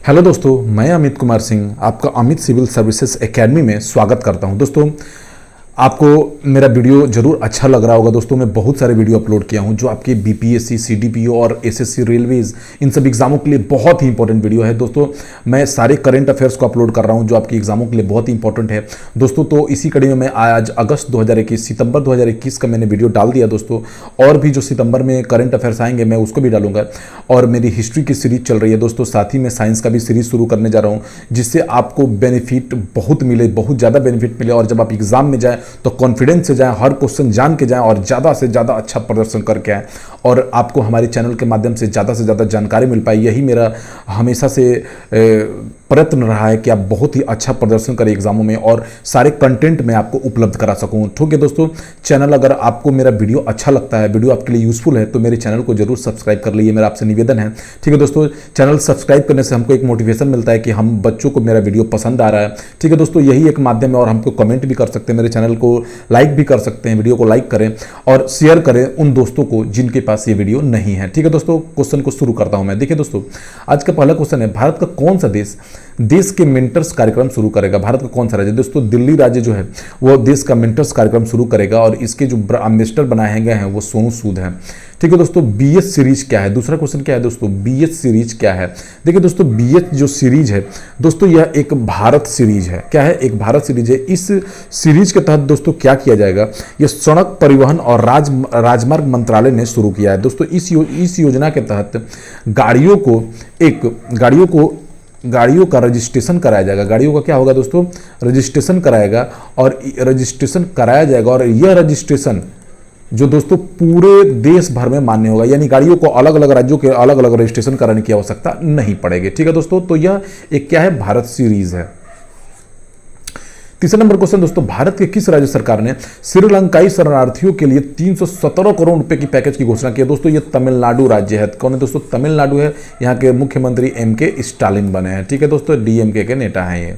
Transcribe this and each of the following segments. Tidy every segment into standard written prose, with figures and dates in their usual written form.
Hello दोस्तों, मैं अमित कुमार सिंह आपका अमित सिविल सर्विसेज एकेडमी में स्वागत करता हूं। दोस्तों, आपको मेरा वीडियो जरूर अच्छा लग रहा होगा। दोस्तों, मैं बहुत सारे वीडियो अपलोड किया हूं जो आपके बीपीएससी, सीडीपीओ और एसएससी रेलवेज इन सब एग्जामों के लिए बहुत ही इंपॉर्टेंट वीडियो है। दोस्तों, मैं सारे करंट अफेयर्स को अपलोड कर रहा हूं जो आपके एग्जामों के लिए बहुत ही इंपॉर्टेंट है। दोस्तों, तो इसी कड़ी में मैं आज अगस्त 2021 सितंबर 2021 का मैंने वीडियो डाल दिया। दोस्तों, और भी जो सितंबर में करंट अफेयर्स आएंगे मैं उसको भी डालूंगा। और मेरी हिस्ट्री की सीरीज चल रही है दोस्तों, साथ ही मैं साइंस का भी सीरीज शुरू करने जा रहा हूँ, जिससे आपको बेनिफिट बहुत मिले, बहुत ज़्यादा बेनिफिट मिले। और जब आप एग्जाम में जाए तो कॉन्फिडेंस से जाएं, हर क्वेश्चन जान के जाएं और ज़्यादा से ज़्यादा अच्छा प्रदर्शन करके आएँ और आपको हमारे चैनल के माध्यम से ज़्यादा जानकारी मिल पाए। यही मेरा हमेशा से प्रयत्न रहा है कि आप बहुत ही अच्छा प्रदर्शन करें एग्जामों में और सारे कंटेंट मैं आपको उपलब्ध करा सकूं। ठीक है दोस्तों, चैनल अगर आपको मेरा वीडियो अच्छा लगता है, वीडियो आपके लिए यूजफुल है, तो मेरे चैनल को जरूर सब्सक्राइब कर लीजिए, मेरा आपसे निवेदन है। ठीक है दोस्तों, चैनल सब्सक्राइब करने से हमको एक मोटिवेशन मिलता है कि हम बच्चों को मेरा वीडियो पसंद आ रहा है। ठीक है दोस्तों, यही एक माध्यम है। और हमको कमेंट भी कर सकते हैं, मेरे चैनल को लाइक भी कर सकते हैं, वीडियो को लाइक करें और शेयर करें उन दोस्तों को जिनके पास ये वीडियो नहीं है। ठीक है दोस्तों, क्वेश्चन को शुरू करता हूं मैं। देखिए दोस्तों, आज का पहला क्वेश्चन है, भारत का कौन सा देश के मेंटर्स कार्यक्रम शुरू करेगा? भारत का कौन सा राज्य? दोस्तों, दिल्ली राज्य जो है वो देश का मेंटर्स कार्यक्रम शुरू करेगा और इसके जो एम्बेसडर बनाए गए हैं वो सोनू सूद हैं। ठीक है दोस्तों, बीएच सीरीज क्या है? दूसरा क्वेश्चन क्या है दोस्तों, बीएच सीरीज क्या है? देखिए दोस्तों, बीएच जो सीरीज है दोस्तों, यह एक भारत सीरीज है। क्या है? एक भारत सीरीज है। इस सीरीज के तहत दोस्तों क्या किया जाएगा, यह सड़क परिवहन और राजमार्ग मंत्रालय ने शुरू किया है। दोस्तों, इस योजना के तहत गाड़ियों का रजिस्ट्रेशन कराया जाएगा। गाड़ियों का क्या होगा दोस्तों, रजिस्ट्रेशन कराएगा और रजिस्ट्रेशन कराया जाएगा और यह रजिस्ट्रेशन जो दोस्तों पूरे देश भर में मान्य होगा, यानी गाड़ियों को अलग अलग राज्यों के अलग अलग रजिस्ट्रेशन कराने की आवश्यकता नहीं पड़ेगी। ठीक है दोस्तों, तो यह एक क्या है, भारत सीरीज है। तीसरा नंबर क्वेश्चन दोस्तों, भारत के किस राज्य सरकार ने श्रीलंकाई शरणार्थियों के लिए 317 करोड़ रुपए की पैकेज की घोषणा की है? दोस्तों, ये तमिलनाडु राज्य है। कौन है दोस्तों? तमिलनाडु है। यहाँ के मुख्यमंत्री एमके स्टालिन बने हैं। ठीक है दोस्तों, डीएमके के नेता हैं ये।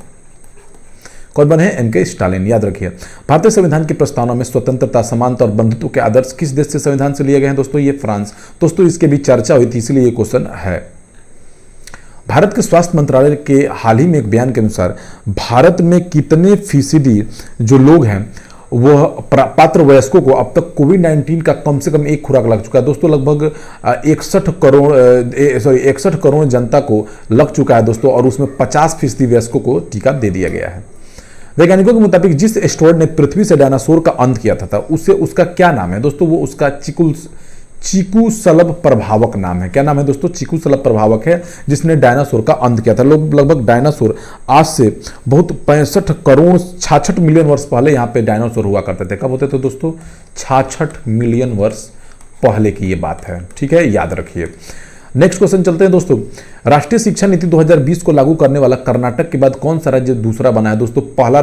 कौन बने हैं? एमके स्टालिन, याद रखिए। भारतीय संविधान की प्रस्तावना में स्वतंत्रता, समानता और बंधुत्व के आदर्श किस देश से संविधान से लिए गए हैं? दोस्तों, ये फ्रांस। दोस्तों, इसके भी चर्चा हुई थी, इसलिए ये क्वेश्चन है। भारत के स्वास्थ्य मंत्रालय के हाल ही में एक बयान के अनुसार भारत में कितने फीसदी जो लोग हैं वह पात्र वयस्कों को अब तक कोविड-19 का कम से कम एक खुराक लग चुका है? दोस्तों, लगभग 61 करोड़ जनता को लग चुका है दोस्तों, और उसमें 50% वयस्कों को टीका दे दिया गया है। वैज्ञानिकों के मुताबिक जिस एस्टेरॉयड ने पृथ्वी से डायनासोर का अंत किया था उसका क्या नाम है? दोस्तों, वो उसका चिकुशलभ प्रभावक नाम है। क्या नाम है दोस्तों? चिकुशलभ प्रभावक है, जिसने डायनासोर का अंत किया था। लोग लगभग डायनासोर आज से बहुत 65 करोड़ 66 मिलियन वर्ष पहले यहाँ पे डायनासोर हुआ करते थे। कब होते थे दोस्तों? 66 मिलियन वर्ष पहले की ये बात है। ठीक है, याद रखिए। नेक्स्ट क्वेश्चन चलते हैं दोस्तों, राष्ट्रीय शिक्षा नीति 2020 को लागू करने वाला कर्नाटक के बाद कौन सा राज्य दूसरा बना है? दोस्तों, पहला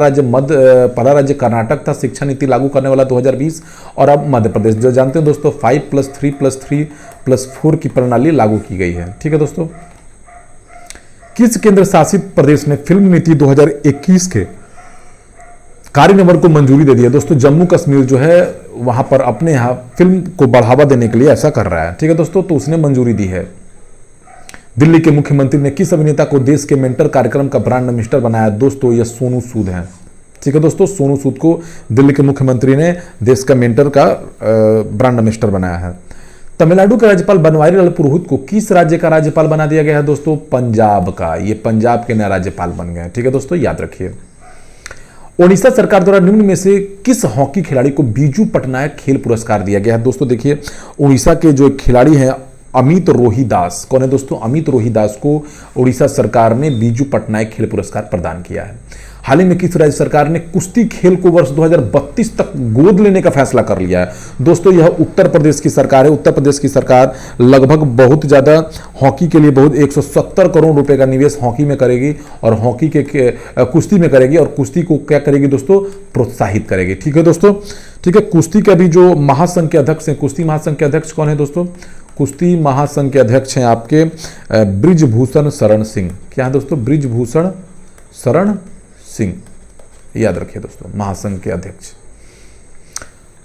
राज्य कर्नाटक था शिक्षा नीति लागू करने वाला 2020, और अब मध्य प्रदेश। जो जानते हैं दोस्तों, 5+3+3+4 की प्रणाली लागू की गई है। ठीक है दोस्तों, किस केंद्र शासित प्रदेश ने फिल्म नीति 2021 के कार्यान्वयन को मंजूरी दे दी है? दोस्तों, जम्मू कश्मीर जो है वहां पर अपने यहाँ फिल्म को बढ़ावा देने के लिए ऐसा कर रहा है। ठीक है दोस्तों, तो उसने मंजूरी दी है। दिल्ली के मुख्यमंत्री ने किस अभिनेता को देश के मेंटर कार्यक्रम का ब्रांड एम्बेसडर बनाया? दोस्तों, यह सोनू सूद है। ठीक है दोस्तों, सोनू सूद को दिल्ली के मुख्यमंत्री ने देश का मेंटर का ब्रांड एम्बेसडर बनाया है। तमिलनाडु के राज्यपाल बनवारी लाल पुरोहित को किस राज्य का राज्यपाल बना दिया गया है? दोस्तों, पंजाब का। ये पंजाब के नए राज्यपाल बन गए। ठीक है दोस्तों, याद रखिए। ओडिशा सरकार द्वारा निम्न में से किस हॉकी खिलाड़ी को बीजू पटनायक खेल पुरस्कार दिया गया है? दोस्तों, देखिए, उड़ीसा के जो खिलाड़ी हैं अमित रोहिदास। कौन है दोस्तों? अमित रोहिदास को उड़ीसा सरकार ने बीजू पटनायक खेल पुरस्कार प्रदान किया है। हाल ही में किस राज्य सरकार ने कुश्ती खेल को वर्ष 2032 तक गोद लेने का फैसला कर लिया है? दोस्तों, यह उत्तर प्रदेश की सरकार है। उत्तर प्रदेश की सरकार लगभग बहुत ज़्यादा हॉकी के लिए 170 करोड़ रुपए का निवेश हॉकी में करेगी और हॉकी के कुश्ती में करेगी, और कुश्ती को क्या करेगी दोस्तों? प्रोत्साहित करेगी। ठीक है दोस्तों, ठीक है। कुश्ती का भी जो महासंघ के अध्यक्ष हैं, कुश्ती महासंघ के अध्यक्ष कौन है दोस्तों? कुश्ती महासंघ के अध्यक्ष हैं आपके ब्रिजभूषण शरण सिंह। क्या है दोस्तों? ब्रिजभूषण शरण सिंह, याद रखिए दोस्तों, महासंघ के अध्यक्ष।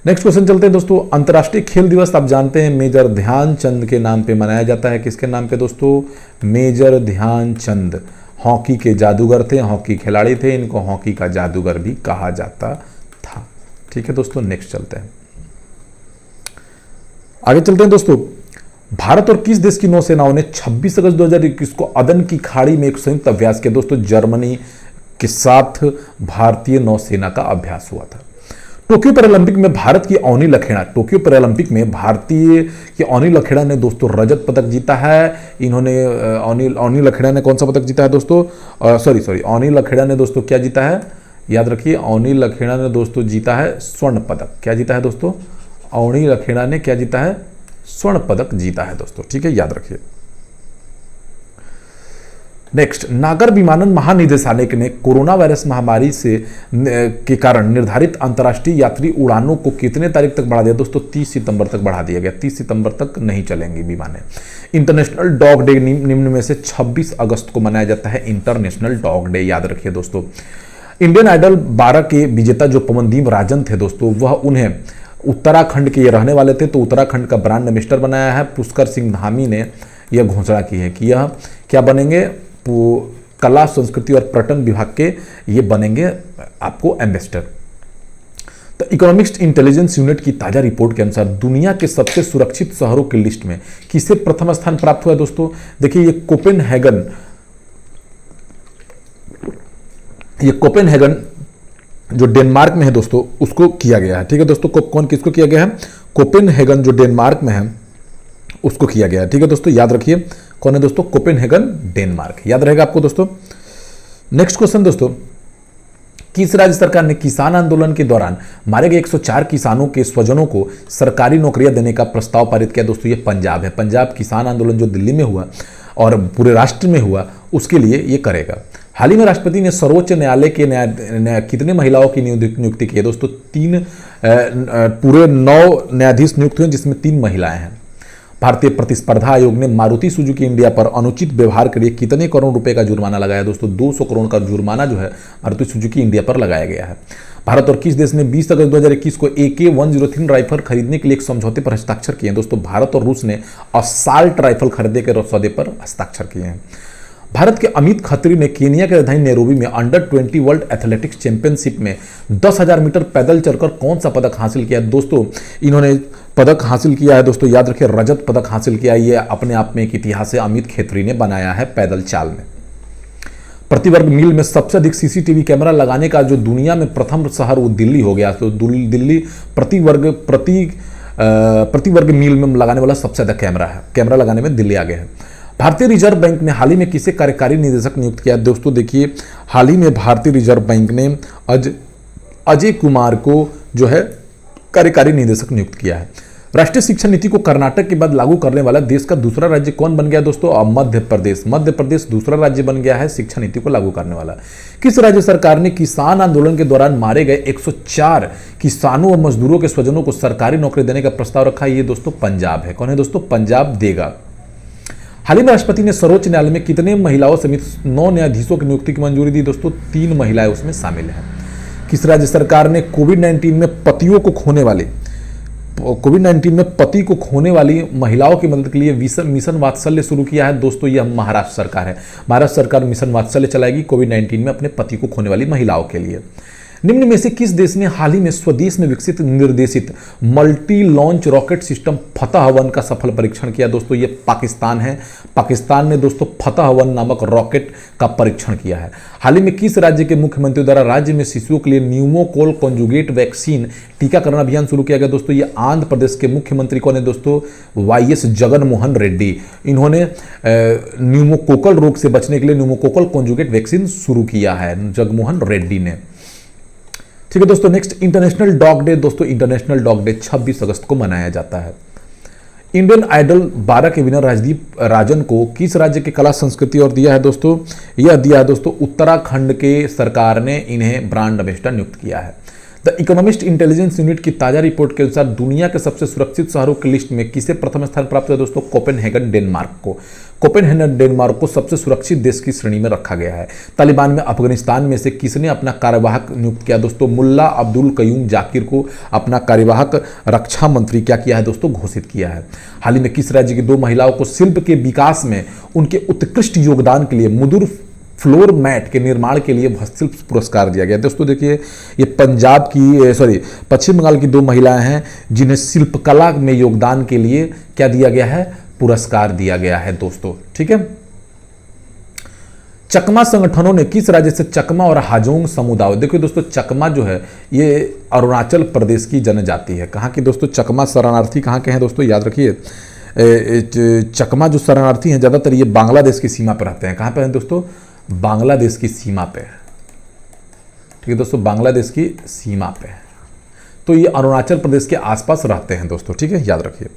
नेक्स्ट क्वेश्चन चलते हैं दोस्तों। अंतर्राष्ट्रीय खेल दिवस आप जानते हैं मेजर ध्यानचंद के नाम पे मनाया जाता है। किसके नाम पे दोस्तों? मेजर ध्यानचंद हॉकी के जादूगर थे, हॉकी खिलाड़ी थे, इनको हॉकी का जादूगर भी कहा जाता था। ठीक है दोस्तों, नेक्स्ट चलते हैं, आगे चलते हैं दोस्तों। भारत और किस देश की नौसेनाओं ने 26 अगस्त 2021 को अदन की खाड़ी में एक संयुक्त अभ्यास किया? दोस्तों जर्मनी के साथ भारतीय नौसेना का अभ्यास हुआ था। टोक्यो पैरालंपिक में भारत की अवनी लखेड़ा, टोक्यो पैरालंपिक में भारतीय की अवनी लखेड़ा ने दोस्तों रजत पदक जीता है। इन्होंने अवनी लखेड़ा ने कौन सा पदक जीता है दोस्तों? अवनी लखेड़ा ने दोस्तों क्या जीता है? याद रखिए, अवनी लखेड़ा ने दोस्तों जीता है स्वर्ण पदक। क्या जीता है दोस्तों? अवनी लखेड़ा ने क्या जीता है? स्वर्ण पदक जीता है दोस्तों। ठीक है, याद रखिए। नेक्स्ट, नागर विमानन महानिदेशालय ने कोरोना वायरस महामारी से के कारण निर्धारित अंतर्राष्ट्रीय यात्री उड़ानों को कितने तारीख तक बढ़ा दिया? दोस्तों 30 सितंबर तक बढ़ा दिया गया। 30 सितंबर तक नहीं चलेंगी विमानें। इंटरनेशनल डॉग डे निम्न में से 26 अगस्त को मनाया जाता है इंटरनेशनल डॉग डे, याद रखिए दोस्तों। इंडियन आइडल 12 के विजेता जो पवनदीप राजन थे दोस्तों, वह उन्हें उत्तराखंड के ये रहने वाले थे, तो उत्तराखंड का ब्रांड एम्बेसडर बनाया है। पुष्कर सिंह धामी ने यह घोषणा की है कि यह क्या बनेंगे? कला संस्कृति और पर्यटन विभाग के ये बनेंगे आपको एम्बेसडर। तो इकोनॉमिक्स इंटेलिजेंस यूनिट की ताजा रिपोर्ट के अनुसार दुनिया के सबसे सुरक्षित शहरों की लिस्ट में किसे प्रथम स्थान प्राप्त हुआ है दोस्तों? देखिए ये कोपेनहेगन जो डेनमार्क में है दोस्तों, उसको किया गया है। ठीक है दोस्तों, कौन किसको किया गया है? कोपेनहेगन जो डेनमार्क में है उसको किया गया है। ठीक है दोस्तों, याद रखिए कौन है दोस्तों? कोपेनहेगन डेनमार्क, याद रहेगा आपको दोस्तों। नेक्स्ट क्वेश्चन दोस्तों, किस राज्य सरकार ने किसान आंदोलन के दौरान मारे गए 104 किसानों के स्वजनों को सरकारी नौकरियां देने का प्रस्ताव पारित किया? दोस्तों ये पंजाब है। पंजाब किसान आंदोलन जो दिल्ली में हुआ और पूरे राष्ट्र में हुआ, उसके लिए ये करेगा। हाल ही में राष्ट्रपति ने सर्वोच्च न्यायालय के कितने महिलाओं की नियुक्ति की है? दोस्तों पूरे 9 न्यायाधीश नियुक्त हुए, जिसमें 3 महिलाएं हैं। भारतीय प्रतिस्पर्धा आयोग ने मारुति सुजुकी इंडिया पर अनुचित व्यवहार के लिए कितने करोड़ रुपए का जुर्माना लगाया? दोस्तों 200 करोड़ का जुर्माना जो है मारुति सुजुकी इंडिया पर लगाया गया है। भारत और किस देश ने 20 अगस्त 2021 को AK-103 राइफल खरीदने के लिए एक समझौते पर हस्ताक्षर किए हैं? दोस्तों भारत और रूस ने असॉल्ट राइफल खरीदने के सौदे पर हस्ताक्षर किए हैं। भारत के अमित खत्री ने केनिया के राजधानी नैरोबी में अंडर 20 वर्ल्ड एथलेटिक्स चैंपियनशिप में 10,000 मीटर पैदल चलकर कौन सा पदक हासिल किया? दोस्तों इन्होंने पदक हासिल किया है दोस्तों, याद रखिए रजत पदक हासिल किया। ये अपने आप में एक इतिहास है, अमित खत्री ने बनाया है पैदल चाल में। प्रतिवर्ग मील में सबसे अधिक CCTV कैमरा लगाने का जो दुनिया में प्रथम शहर वो दिल्ली हो गया। तो दिल्ली प्रतिवर्ग मील में लगाने वाला सबसे ज्यादा कैमरा लगाने में दिल्ली आगे है। भारतीय रिजर्व बैंक ने हाल ही में किसे कार्यकारी निदेशक नियुक्त किया? दोस्तों देखिए, हाल ही में भारतीय रिजर्व बैंक ने अजय कुमार को जो है कार्यकारी निदेशक नियुक्त किया है। राष्ट्रीय शिक्षा नीति को कर्नाटक के बाद लागू करने वाला देश का दूसरा राज्य कौन बन गया दोस्तों? मध्य प्रदेश। मध्य प्रदेश दूसरा राज्य बन गया है शिक्षा नीति को लागू करने वाला। किस राज्य सरकार ने किसान आंदोलन के दौरान मारे गए 104 किसानों और मजदूरों के स्वजनों को सरकारी नौकरी देने का प्रस्ताव रखा है? ये दोस्तों पंजाब है। कौन है दोस्तों? पंजाब देगा। हाल ही में राष्ट्रपति ने सर्वोच्च न्यायालय में कितने महिलाओं समेत 9 न्यायाधीशों की नियुक्ति की मंजूरी दी? दोस्तों 3 महिलाएं उसमें शामिल हैं। किस राज्य सरकार ने कोविड-19 में पति को खोने वाली महिलाओं की मदद के लिए मिशन वात्सल्य शुरू किया है? दोस्तों यह महाराष्ट्र सरकार है। महाराष्ट्र सरकार मिशन वात्सल्य चलाएगी कोविड-19 में अपने पति को खोने वाली महिलाओं के लिए। निम्न में से किस देश ने हाल ही में स्वदेश में विकसित निर्देशित मल्टी लॉन्च रॉकेट सिस्टम फतह-1 का सफल परीक्षण किया? दोस्तों ये पाकिस्तान है। पाकिस्तान ने दोस्तों फतह-1 नामक रॉकेट का परीक्षण किया है। हाल ही में किस राज्य के मुख्यमंत्री द्वारा राज्य में शिशुओं के लिए न्यूमोकोकल कॉन्जुगेट वैक्सीन टीकाकरण अभियान शुरू किया गया? दोस्तों ये आंध्र प्रदेश के मुख्यमंत्री कौन है दोस्तों? YS जगन मोहन रेड्डी। इन्होंने न्यूमोकोकल रोग से बचने के लिए न्यूमोकोकल कॉन्जुगेट वैक्सीन शुरू किया है, जगमोहन रेड्डी ने। ठीक है दोस्तों, नेक्स्ट इंटरनेशनल डॉग डे। दोस्तों इंटरनेशनल डॉग डे 26 अगस्त को मनाया जाता है। इंडियन आइडल 12 के विनर राजदीप राजन को किस राज्य की कला संस्कृति और दिया है दोस्तों? यह दिया है दोस्तों उत्तराखंड के सरकार ने इन्हें ब्रांड एम्बेसडर नियुक्त किया है। द इकोनॉमिस्ट इंटेलिजेंस यूनिट की ताजा रिपोर्ट के अनुसार दुनिया के सबसे सुरक्षित शहरों की लिस्ट में किसे प्रथम स्थान प्राप्त हुआ दोस्तों? कोपेनहेगन डेनमार्क को। कोपेनहेगन डेनमार्क को सबसे सुरक्षित देश की श्रेणी में रखा गया है। तालिबान में अफगानिस्तान में से किसने अपना कार्यवाहक नियुक्त किया दोस्तों? मुल्ला अब्दुल कयूम जाकिर को अपना कार्यवाहक रक्षा मंत्री क्या किया है दोस्तों? घोषित किया है। हाल ही में किस राज्य की 2 महिलाओं को शिल्प के विकास में उनके उत्कृष्ट योगदान के लिए मुदुर फ्लोर मैट के निर्माण के लिए हस्तशिल्प पुरस्कार दिया गया? दोस्तों देखिए, ये पश्चिम बंगाल की 2 महिलाएं हैं जिन्हें शिल्पकला में योगदान के लिए क्या दिया गया है? पुरस्कार दिया गया है दोस्तों। ठीक है। चकमा संगठनों ने किस राज्य से चकमा और हाजोंग समुदाय, देखिए दोस्तों चकमा जो है ये अरुणाचल प्रदेश की जनजाति है। कहाँ की दोस्तों? चकमा शरणार्थी कहाँ के हैं दोस्तों? याद रखिए, चकमा जो शरणार्थी हैं ज्यादातर ये बांग्लादेश की सीमा पर रहते हैं। कहाँ पे हैं दोस्तों? बांग्लादेश की सीमा पे। ठीक है दोस्तों, बांग्लादेश की सीमा पे। तो ये अरुणाचल प्रदेश के आसपास रहते हैं दोस्तों। ठीक है, याद रखिए।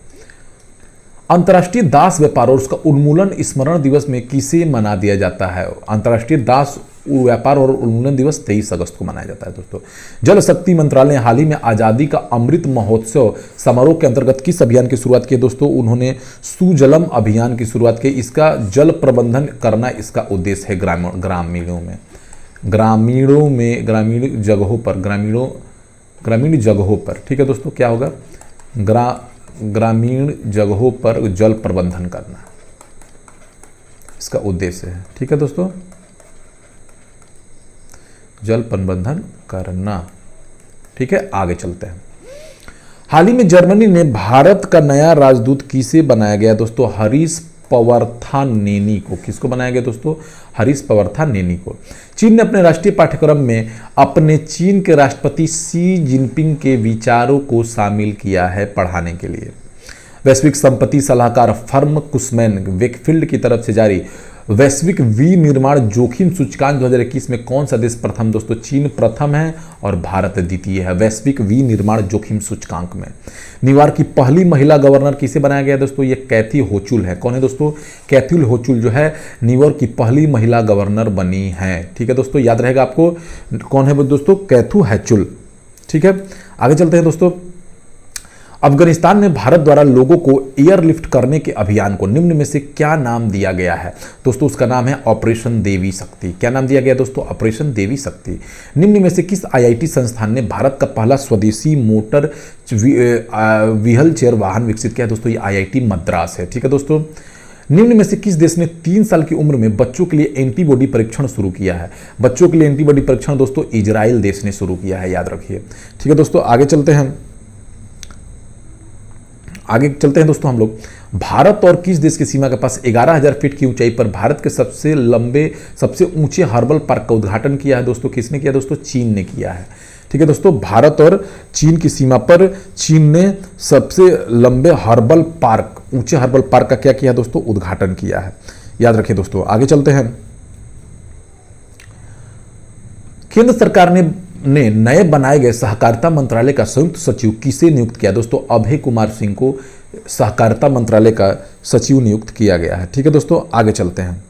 अंतर्राष्ट्रीय दास व्यापार और उसका उन्मूलन स्मरण दिवस में किसे मना दिया जाता है? अंतर्राष्ट्रीय दास व्यापार और उन्मूलन दिवस 23 अगस्त को मनाया जाता है दोस्तों। जल शक्ति मंत्रालय ने हाल ही में आजादी का अमृत महोत्सव समारोह के अंतर्गत किस अभियान की शुरुआत की दोस्तों? उन्होंने सुजलम अभियान की शुरुआत की। इसका जल प्रबंधन करना इसका उद्देश्य है ग्रामीण जगहों पर। ठीक है दोस्तों, क्या होगा? ग्रामीण जगहों पर जल प्रबंधन करना इसका उद्देश्य है। ठीक है दोस्तों, जल प्रबंधन करना। ठीक है, आगे चलते हैं। हाल ही में जर्मनी ने भारत का नया राजदूत किसे बनाया गया दोस्तों? हरीश पवर्थानेनी को। किसको बनाया गया दोस्तों? हरीश पवर्थानेनी को। चीन ने अपने राष्ट्रीय पाठ्यक्रम में अपने चीन के राष्ट्रपति शी जिनपिंग के विचारों को शामिल किया है पढ़ाने के लिए। वैश्विक संपत्ति सलाहकार फर्म कुसमैन वेकफील्ड की तरफ से जारी वैश्विक विनिर्माण जोखिम सूचकांक 2021 में कौन सा देश प्रथम दोस्तों? चीन प्रथम है और भारत द्वितीय है वैश्विक विनिर्माण जोखिम सूचकांक में। न्यूयॉर्क की पहली महिला गवर्नर किसे बनाया गया दोस्तों? ये कैथी होचुल है। कौन है दोस्तों? कैथी होचुल जो है न्यूयॉर्क की पहली महिला गवर्नर बनी है। ठीक है दोस्तों, याद रहेगा आपको कौन है दोस्तों? कैथू हैचुल। ठीक है, आगे चलते हैं दोस्तों। अफगानिस्तान में भारत द्वारा लोगों को एयरलिफ्ट करने के अभियान को निम्न में से क्या नाम दिया गया है दोस्तों? उसका नाम है ऑपरेशन देवी शक्ति। क्या नाम दिया गया दोस्तों? ऑपरेशन देवी शक्ति। निम्न में से किस आईआईटी संस्थान ने भारत का पहला स्वदेशी मोटर व्हील चेयर वाहन विकसित किया दोस्तों? ये आईआईटी मद्रास है। ठीक है दोस्तों। निम्न में से किस देश ने 3 साल की उम्र में बच्चों के लिए एंटीबॉडी परीक्षण शुरू किया है? बच्चों के लिए एंटीबॉडी परीक्षण दोस्तों इजराइल देश ने शुरू किया है, याद रखिए। ठीक है दोस्तों, आगे चलते हैं दोस्तों हम लोग। भारत और किस देश की सीमा के पास 11,000 फीट की ऊंचाई पर भारत के सबसे ऊंचे हर्बल पार्क का उद्घाटन किया है दोस्तों? किसने किया दोस्तों? चीन ने किया है। ठीक है दोस्तों, भारत और चीन की सीमा पर चीन ने सबसे लंबे हर्बल पार्क, ऊंचे हर्बल पार्क का क्या किया दोस्तों? उद्घाटन किया है, याद रखिए दोस्तों। आगे चलते हैं। केंद्र सरकार ने नए बनाए गए सहकारिता मंत्रालय का संयुक्त सचिव किसे नियुक्त किया दोस्तों? अभय कुमार सिंह को सहकारिता मंत्रालय का सचिव नियुक्त किया गया है। ठीक है दोस्तों, आगे चलते हैं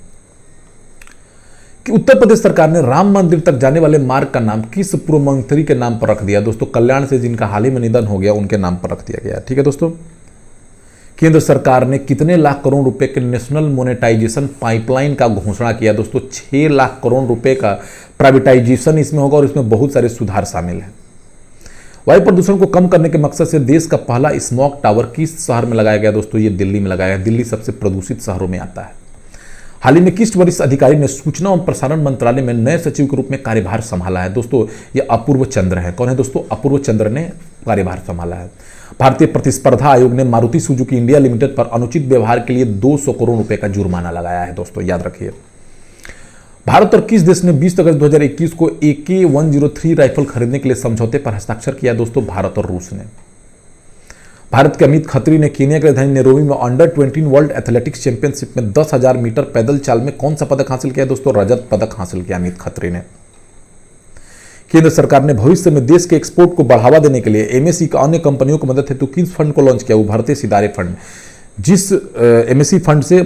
कि उत्तर प्रदेश सरकार ने राम मंदिर तक जाने वाले मार्ग का नाम किस पूर्व मंत्री के नाम पर रख दिया दोस्तों? कल्याण से जिनका हाल ही में निधन हो गया उनके नाम पर रख दिया गया। ठीक है दोस्तों। केंद्र सरकार ने कितने लाख करोड़ रुपए के नेशनल मोनेटाइजेशन पाइपलाइन का घोषणा किया दोस्तों? 6 लाख करोड़ रुपए का प्राइवेटाइजेशन इसमें होगा और इसमें बहुत सारे सुधार शामिल हैं। वायु प्रदूषण को कम करने के मकसद से देश का पहला स्मॉग टावर किस शहर में लगाया गया दोस्तों? ये दिल्ली में लगाया गया। दिल्ली सबसे प्रदूषित शहरों में आता है। हाल ही में किस वरिष्ठ अधिकारी ने सूचना एवं प्रसारण मंत्रालय में नए सचिव के रूप में कार्यभार संभाला है दोस्तों? ये अपूर्व चंद्र है। कौन है दोस्तों? अपूर्व चंद्र ने कार्यभार संभाला है। भारतीय प्रतिस्पर्धा आयोग ने मारुति सुजुकी इंडिया लिमिटेड पर अनुचित व्यवहार के लिए 200 करोड़ रुपए का जुर्माना लगाया है दोस्तों, याद रखिए। भारत और किस देश ने 20 अगस्त 2021 को AK-103 राइफल खरीदने के लिए समझौते पर हस्ताक्षर किया दोस्तों? भारत और रूस ने। भारत के अमित खत्री ने केन्या की राजधानी नैरोबी में अंडर-20 वर्ल्ड एथलेटिक्स चैंपियनशिप में 10,000 मीटर पैदल चाल में कौन सा पदक हासिल किया दोस्तों? रजत पदक हासिल किया अमित खत्री ने। केंद्र सरकार ने भविष्य में देश के एक्सपोर्ट को बढ़ावा देने के लिए MSE का अन्य कंपनियों की मदद हेतु किस फंड को लॉन्च किया? उभरते सितारे फंड। जिस MSE फंड से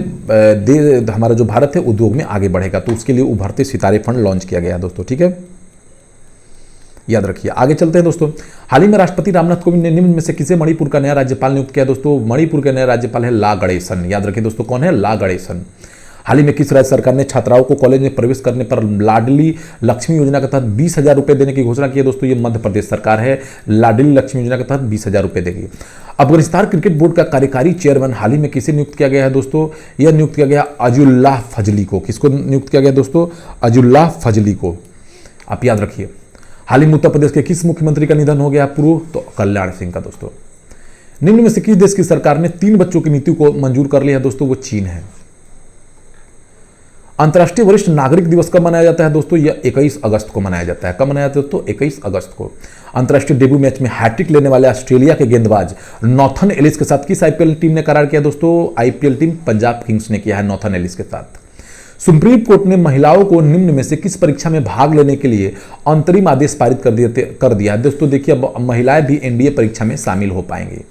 हमारा जो भारत है उद्योग में आगे बढ़ेगा, तो उसके लिए उभरते सितारे फंड लॉन्च किया गया दोस्तों। ठीक है, याद रखिए। आगे चलते हैं दोस्तों। हाल ही में राष्ट्रपति रामनाथ कोविंद ने निम्न में से किसे मणिपुर का नया राज्यपाल नियुक्त किया दोस्तों? मणिपुर के नया राज्यपाल है ला गणेशन। याद रखिए दोस्तों, कौन है? ला गणेशन। हाल ही में किस राज्य सरकार ने छात्राओं को कॉलेज में प्रवेश करने पर लाडली लक्ष्मी योजना के तहत 20,000 रुपए देने की घोषणा की है दोस्तों? ये मध्य प्रदेश सरकार है, लाडली लक्ष्मी योजना के तहत 20,000 रुपए देगी। अफगानिस्तान क्रिकेट बोर्ड का कार्यकारी चेयरमैन हाल ही में किसे नियुक्त किया गया है दोस्तों? यह नियुक्त किया गया अजुल्लाह फजली को। किसको नियुक्त किया गया दोस्तों? अजुल्लाह फजली को, आप याद रखिए। हाल ही में उत्तर प्रदेश के किस मुख्यमंत्री का निधन हो गया पूर्व? तो कल्याण सिंह का दोस्तों। निम्न में से किस देश की सरकार ने 3 बच्चों की नीति को मंजूर कर लिया है दोस्तों? वो चीन है। अंतर्राष्ट्रीय वरिष्ठ नागरिक दिवस कब मनाया जाता है दोस्तों? यह 21 अगस्त को मनाया जाता है। कब मनाया जाता है दोस्तों? 21 अगस्त को। अंतर्राष्ट्रीय डेब्यू मैच में हैट्रिक लेने वाले ऑस्ट्रेलिया के गेंदबाज नॉथन एलिस के साथ किस आईपीएल टीम ने करार किया दोस्तों? आईपीएल टीम पंजाब किंग्स ने किया है नॉथन एलिस के साथ। सुप्रीम कोर्ट ने महिलाओं को निम्न में से किस परीक्षा में भाग लेने के लिए अंतरिम आदेश पारित कर दिया है दोस्तों? देखिए, अब महिलाएं भी एनडीए परीक्षा में शामिल हो पाएंगी।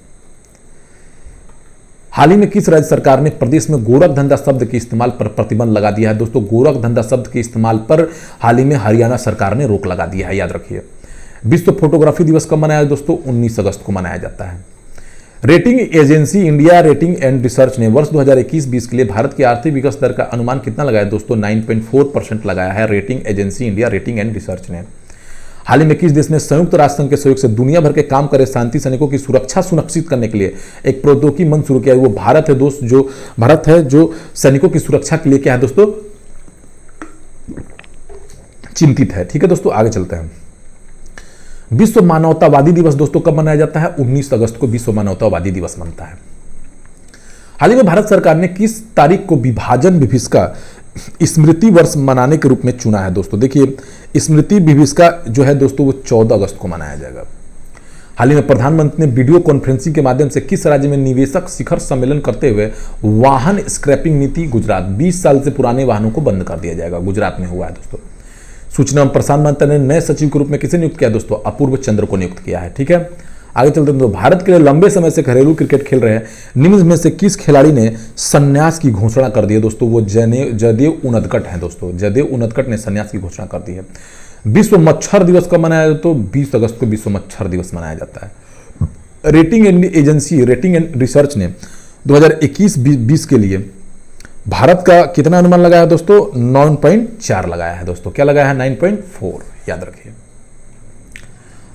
हाल ही में किस राज्य सरकार ने प्रदेश में गोरख धंधा शब्द के इस्तेमाल पर प्रतिबंध लगा दिया है दोस्तों? गोरख धंधा शब्द के इस्तेमाल पर हाल ही में हरियाणा सरकार ने रोक लगा दिया है, याद रखिए। विश्व फोटोग्राफी दिवस कब मनाया दोस्तों? 19 अगस्त को मनाया जाता है। Rating agency India rating and research ने वर्ष 2021-20 के लिए भारत की आर्थिक विकास दर का अनुमान कितना लगाया दोस्तों? 9.4% लगाया है rating agency India rating and research ने। हाल ही में किस देश ने संयुक्त राष्ट्र संघ के सहयोग से दुनिया भर के काम करे शांति सैनिकों की सुरक्षा सुनिश्चित करने के लिए एक प्रौद्योगिकी मंच शुरू किया है? वो भारत है दोस्त, जो भारत है जो सैनिकों की सुरक्षा के लिए क्या है दोस्तों? चिंतित है। ठीक है दोस्तों, आगे चलते हैं। विश्व मानवतावादी दिवस दोस्तों कब मनाया जाता है? 19 अगस्त को विश्व मानवतावादी दिवस मनता है। हाल ही में भारत सरकार ने किस तारीख को विभाजन विभीषिका स्मृति वर्ष मनाने के रूप में चुना है दोस्तों? देखिए, स्मृति विभीषिका जो है दोस्तों वो 14 अगस्त को मनाया जाएगा। हाल ही में प्रधानमंत्री ने वीडियो कॉन्फ्रेंसिंग के माध्यम से किस राज्य में निवेशक शिखर सम्मेलन करते हुए वाहन स्क्रैपिंग नीति गुजरात 20 साल से पुराने वाहनों को बंद कर दिया जाएगा? गुजरात में हुआ है दोस्तों। सूचना एवं प्रसारण मंत्रालय ने नए सचिव के रूप में किसे नियुक्त किया दोस्तों? अपूर्व चंद्र को नियुक्त किया है। ठीक है, आगे चलते हैं। तो भारत के लिए लंबे समय से घरेलू क्रिकेट खेल रहे हैं निम्न में से किस खिलाड़ी ने संन्यास की घोषणा कर दी है दोस्तों? वो जयदेव उनदकट हैं दोस्तों। जयदेव उनदकट ने संन्यास की घोषणा कर दी है। विश्व मच्छर दिवस कब मनाया जाता है? तो 20 अगस्त को विश्व मच्छर दिवस मनाया जाता है। Rating agency rating and research ने 2021-20 के लिए भारत का कितना अनुमान लगाया है दोस्तों? 9.4 लगाया है दोस्तों। क्या लगाया है? 9.4, याद रखिए।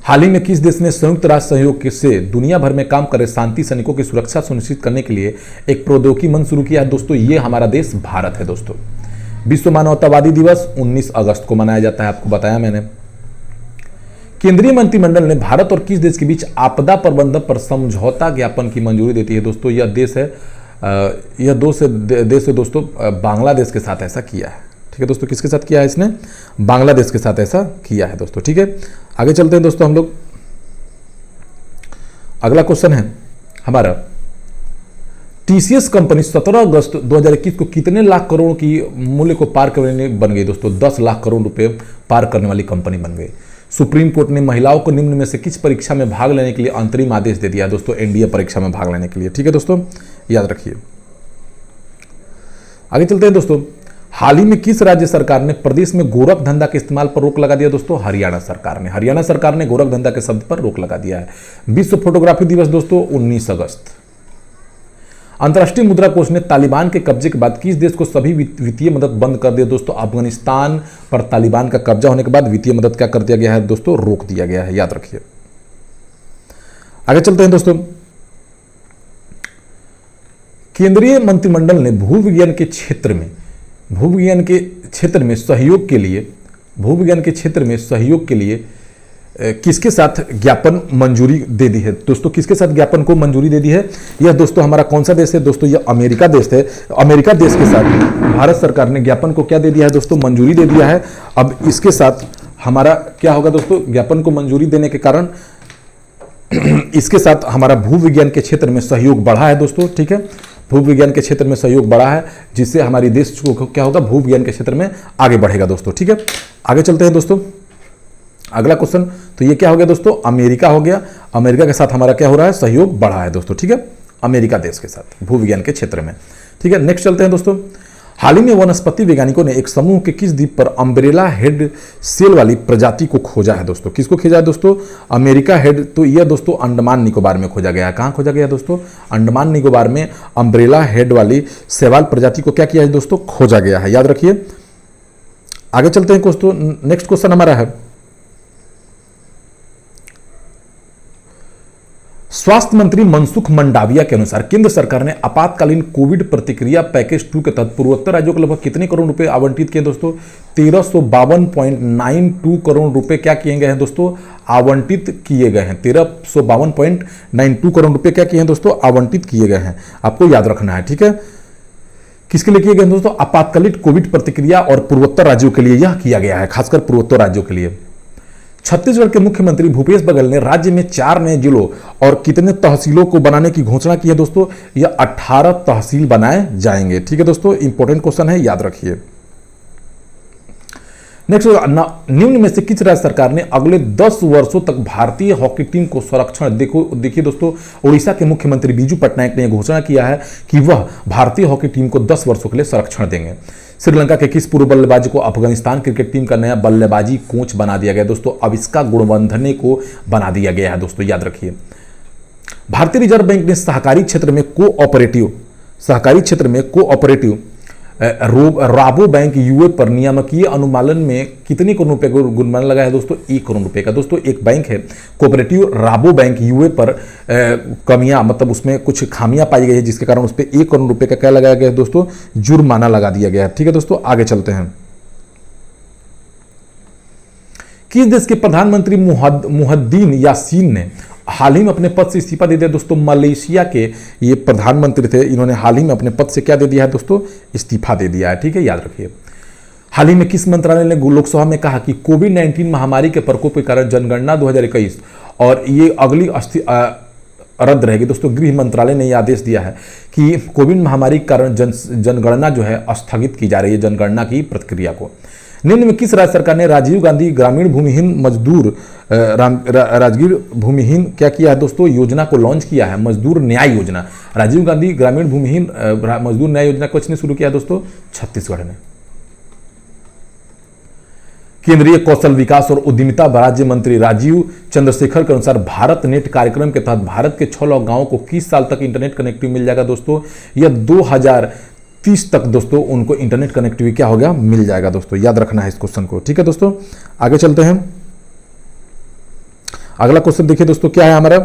हाल ही में किस देश ने संयुक्त राष्ट्र सहयोग से दुनिया भर में काम करे शांति सैनिकों की सुरक्षा सुनिश्चित करने के लिए एक प्रौद्योगिकी मंच शुरू किया है दोस्तों? ये हमारा देश भारत है दोस्तों। विश्व मानवतावादी दिवस 19 अगस्त को मनाया जाता है, आपको बताया मैंने। केंद्रीय मंत्रिमंडल ने भारत और किस देश के बीच आपदा प्रबंधन पर समझौता ज्ञापन की मंजूरी देती है दोस्तों? यह देश है दोस्तों बांग्लादेश के साथ ऐसा किया है। ठीक है दोस्तों, किसके साथ किया है इसने? बांग्लादेश के साथ ऐसा किया है दोस्तों। ठीक है, आगे चलते हैं दोस्तों हम लोग। अगला क्वेश्चन है हमारा, टीसीएस कंपनी 17 अगस्त 2021 को कितने लाख करोड़ की मूल्य को पार करने बन गई दोस्तों? 10 लाख करोड़ रुपए पार करने वाली कंपनी बन गई। सुप्रीम कोर्ट ने महिलाओं को निम्न में से किस परीक्षा में भाग लेने के लिए अंतरिम आदेश दे दिया दोस्तों? एनडीए परीक्षा में भाग लेने के लिए। ठीक है दोस्तों, याद रखिए। आगे चलते हैं दोस्तों। हाल ही में किस राज्य सरकार ने प्रदेश में गोरख धंधा के इस्तेमाल पर रोक लगा दिया दोस्तों? हरियाणा सरकार ने। हरियाणा सरकार ने गोरख धंधा के शब्द पर रोक लगा दिया है। विश्व फोटोग्राफी दिवस दोस्तों 19 अगस्त। अंतर्राष्ट्रीय मुद्रा कोष ने तालिबान के कब्जे के बाद किस देश को सभी वित्तीय मदद बंद कर दिया दोस्तों? अफगानिस्तान पर तालिबान का कब्जा होने के बाद वित्तीय मदद क्या कर दिया गया है दोस्तों? रोक दिया गया है, याद रखिए। आगे चलते हैं दोस्तों। केंद्रीय मंत्रिमंडल ने भूविज्ञान के क्षेत्र में सहयोग के लिए किसके साथ ज्ञापन मंजूरी दे दी है दोस्तों? किसके साथ ज्ञापन को मंजूरी दे दी है? यह दोस्तों हमारा कौन सा देश है दोस्तों? यह अमेरिका देश है। अमेरिका देश के साथ भारत सरकार ने ज्ञापन को क्या दे दिया है दोस्तों? मंजूरी दे दिया है। अब इसके साथ हमारा क्या होगा दोस्तों? ज्ञापन को मंजूरी देने के कारण इसके साथ हमारा भूविज्ञान के क्षेत्र में सहयोग बढ़ा है दोस्तों। ठीक है, भूविज्ञान के क्षेत्र में सहयोग बढ़ा है, जिससे हमारी देश को क्या होगा? भूविज्ञान के क्षेत्र में आगे बढ़ेगा दोस्तों। ठीक है, आगे चलते हैं दोस्तों। अगला क्वेश्चन, तो ये क्या हो गया दोस्तों? अमेरिका हो गया। अमेरिका के साथ हमारा क्या हो रहा है? सहयोग बढ़ा है दोस्तों। ठीक है, अमेरिका देश के साथ भूविज्ञान के क्षेत्र में। ठीक है, नेक्स्ट चलते हैं दोस्तों। हाल ही में वनस्पति वैज्ञानिकों ने एक समूह के किस द्वीप पर अम्ब्रेला हेड सेल वाली प्रजाति को खोजा है दोस्तों? किसको खोजा है दोस्तों? America head. तो यह दोस्तों अंडमान निकोबार में खोजा गया है। कहां खोजा गया दोस्तों? अंडमान निकोबार में अम्ब्रेला हेड वाली शैवाल प्रजाति को क्या किया है दोस्तों? खोजा गया है। याद रखिए। आगे चलते हैं दोस्तों। नेक्स्ट क्वेश्चन हमारा है, स्वास्थ्य मंत्री मनसुख मंडाविया के अनुसार केंद्र सरकार ने आपातकालीन कोविड प्रतिक्रिया पैकेज 2 के तहत पूर्वोत्तर राज्यों को लगभग कितने करोड़ रुपए आवंटित किए दोस्तों? 1352.92 करोड़ रुपए क्या किए गए हैं दोस्तों? आवंटित किए गए हैं। 1352.92 करोड़ रुपए क्या किए हैं दोस्तों? आवंटित किए गए हैं। आपको याद रखना है, ठीक है। किसके लिए किए गए दोस्तों? आपातकालीन कोविड प्रतिक्रिया और पूर्वोत्तर राज्यों के लिए यह किया गया है, खासकर पूर्वोत्तर राज्यों के लिए। छत्तीसगढ़ के मुख्यमंत्री भूपेश बघेल ने राज्य में 4 नए जिलों और कितने तहसीलों को बनाने की घोषणा की है दोस्तों? यह 18 तहसील बनाए जाएंगे। ठीक है दोस्तों, इंपॉर्टेंट क्वेश्चन है, याद रखिए। नेक्स्ट, निम्न में से किस राज्य सरकार ने अगले 10 वर्षों तक भारतीय हॉकी टीम को संरक्षण? देखिए दोस्तों, उड़ीसा के मुख्यमंत्री बीजू पटनायक ने घोषणा किया है कि वह भारतीय हॉकी टीम को 10 वर्षों के लिए संरक्षण देंगे। श्रीलंका के किस पूर्व बल्लेबाज को अफगानिस्तान क्रिकेट टीम का नया बल्लेबाजी कोच बना दिया गया दोस्तों? अविष्का गुणवर्धने को बना दिया गया है दोस्तों, याद रखिए। भारतीय रिजर्व बैंक ने सहकारी क्षेत्र में कोऑपरेटिव राबो बैंक यूए पर नियामकीय अनुपालन में कितने करोड़ रुपए को जुर्माना लगा है दोस्तों? 1 करोड़ रुपए का। दोस्तों एक बैंक है कोऑपरेटिव राबो बैंक यूए पर कमियां, मतलब उसमें कुछ खामियां पाई गई है, जिसके कारण उस पर 1 करोड़ रुपए का क्या लगाया गया है दोस्तों? जुर्माना लगा दिया गया है। ठीक है दोस्तों, आगे चलते हैं। किस देश के प्रधानमंत्री मुहद्दीन यासीन ने हाल ही में अपने पद से इस्तीफा दे दिया दोस्तों? मलेशिया के ये प्रधानमंत्री थे, इन्होंने हाल ही में अपने पद से क्या दे दिया है दोस्तों? इस्तीफा दे दिया है। ठीक है, याद रखिए। हाल ही में किस मंत्रालय ने लोकसभा में कहा कि कोविड-19 महामारी के प्रकोप के कारण जनगणना 2021 और ये अगली रद्द रहेगी दोस्तों? गृह मंत्रालय ने यह आदेश दिया है कि कोविड महामारी के कारण जनगणना जो है स्थगित की जा रही है, जनगणना की प्रक्रिया को। निम्न में किस राज्य सरकार ने राजीव गांधी ग्रामीण भूमिहीन मजदूर राजगीर भूमिहीन क्या किया है दोस्तों? योजना को लॉन्च किया है, मजदूर न्याय योजना। राजीव गांधी ग्रामीण भूमिहीन मजदूर न्याय योजना को किसने शुरू किया दोस्तों? छत्तीसगढ़ ने। केंद्रीय कौशल विकास और उद्यमिता राज्य मंत्री राजीव चंद्रशेखर के अनुसार भारत नेट कार्यक्रम के तहत भारत के 6 लाख गांवों को किस साल तक इंटरनेट कनेक्टिविटी मिल जाएगा दोस्तों? यह 2030 तक दोस्तों उनको इंटरनेट कनेक्टिविटी क्या हो गया? मिल जाएगा दोस्तों, याद रखना है इस क्वेश्चन को। ठीक है दोस्तों, आगे चलते हैं। अगला क्वेश्चन देखिए दोस्तों, क्या है हमारा?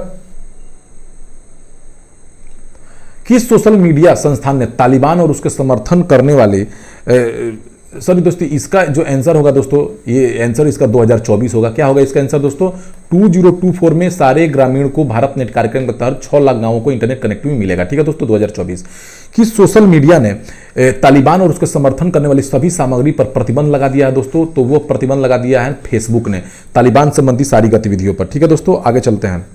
किस सोशल मीडिया संस्थान ने तालिबान और उसके समर्थन करने वाले सॉरी दोस्तों, इसका जो आंसर होगा दोस्तों, ये आंसर इसका 2024 होगा। क्या होगा इसका आंसर दोस्तों? 2024 में सारे ग्रामीण को भारत नेट कार्यक्रम के तहत 6 लाख गांवों को इंटरनेट कनेक्टिविटी मिलेगा। ठीक है दोस्तों, 2024। कि सोशल मीडिया ने तालिबान और उसके समर्थन करने वाली सभी सामग्री पर प्रतिबंध लगा दिया है दोस्तों? तो वो प्रतिबंध लगा दिया है फेसबुक ने तालिबान संबंधी सारी गतिविधियों पर। ठीक है दोस्तों, आगे चलते हैं।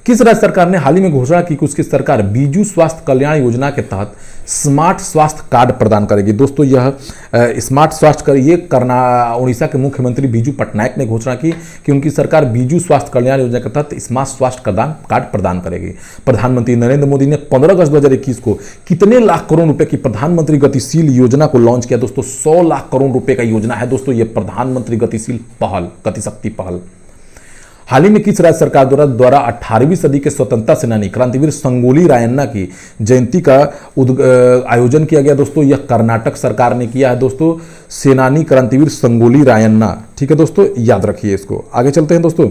किस राज्य सरकार ने हाल ही में घोषणा की कि उसकी सरकार बीजू स्वास्थ्य कल्याण योजना के तहत स्मार्ट स्वास्थ्य कार्ड प्रदान करेगी? दोस्तों यह स्मार्ट स्वास्थ्य कार्ड ये उड़ीसा के मुख्यमंत्री बीजू पटनायक ने घोषणा की कि उनकी सरकार बीजू स्वास्थ्य कल्याण योजना के तहत स्मार्ट स्वास्थ्य कार्ड प्रदान करेगी। प्रधानमंत्री नरेंद्र मोदी ने 15 अगस्त 2021 को कितने लाख करोड़ रुपए की प्रधानमंत्री गतिशील योजना को लॉन्च किया दोस्तों? 100 लाख करोड़ रुपए का योजना है दोस्तों ये प्रधानमंत्री गतिशील पहल, गतिशक्ति पहल। हाल ही में किस राज्य सरकार द्वारा 18वीं सदी के स्वतंत्रता सेनानी क्रांतिवीर संगोली रायन्ना की जयंती का आयोजन किया गया दोस्तों? यह कर्नाटक सरकार ने किया है दोस्तों, सेनानी क्रांतिवीर संगोली रायन्ना। ठीक है दोस्तों, याद रखिए इसको। आगे चलते हैं दोस्तों।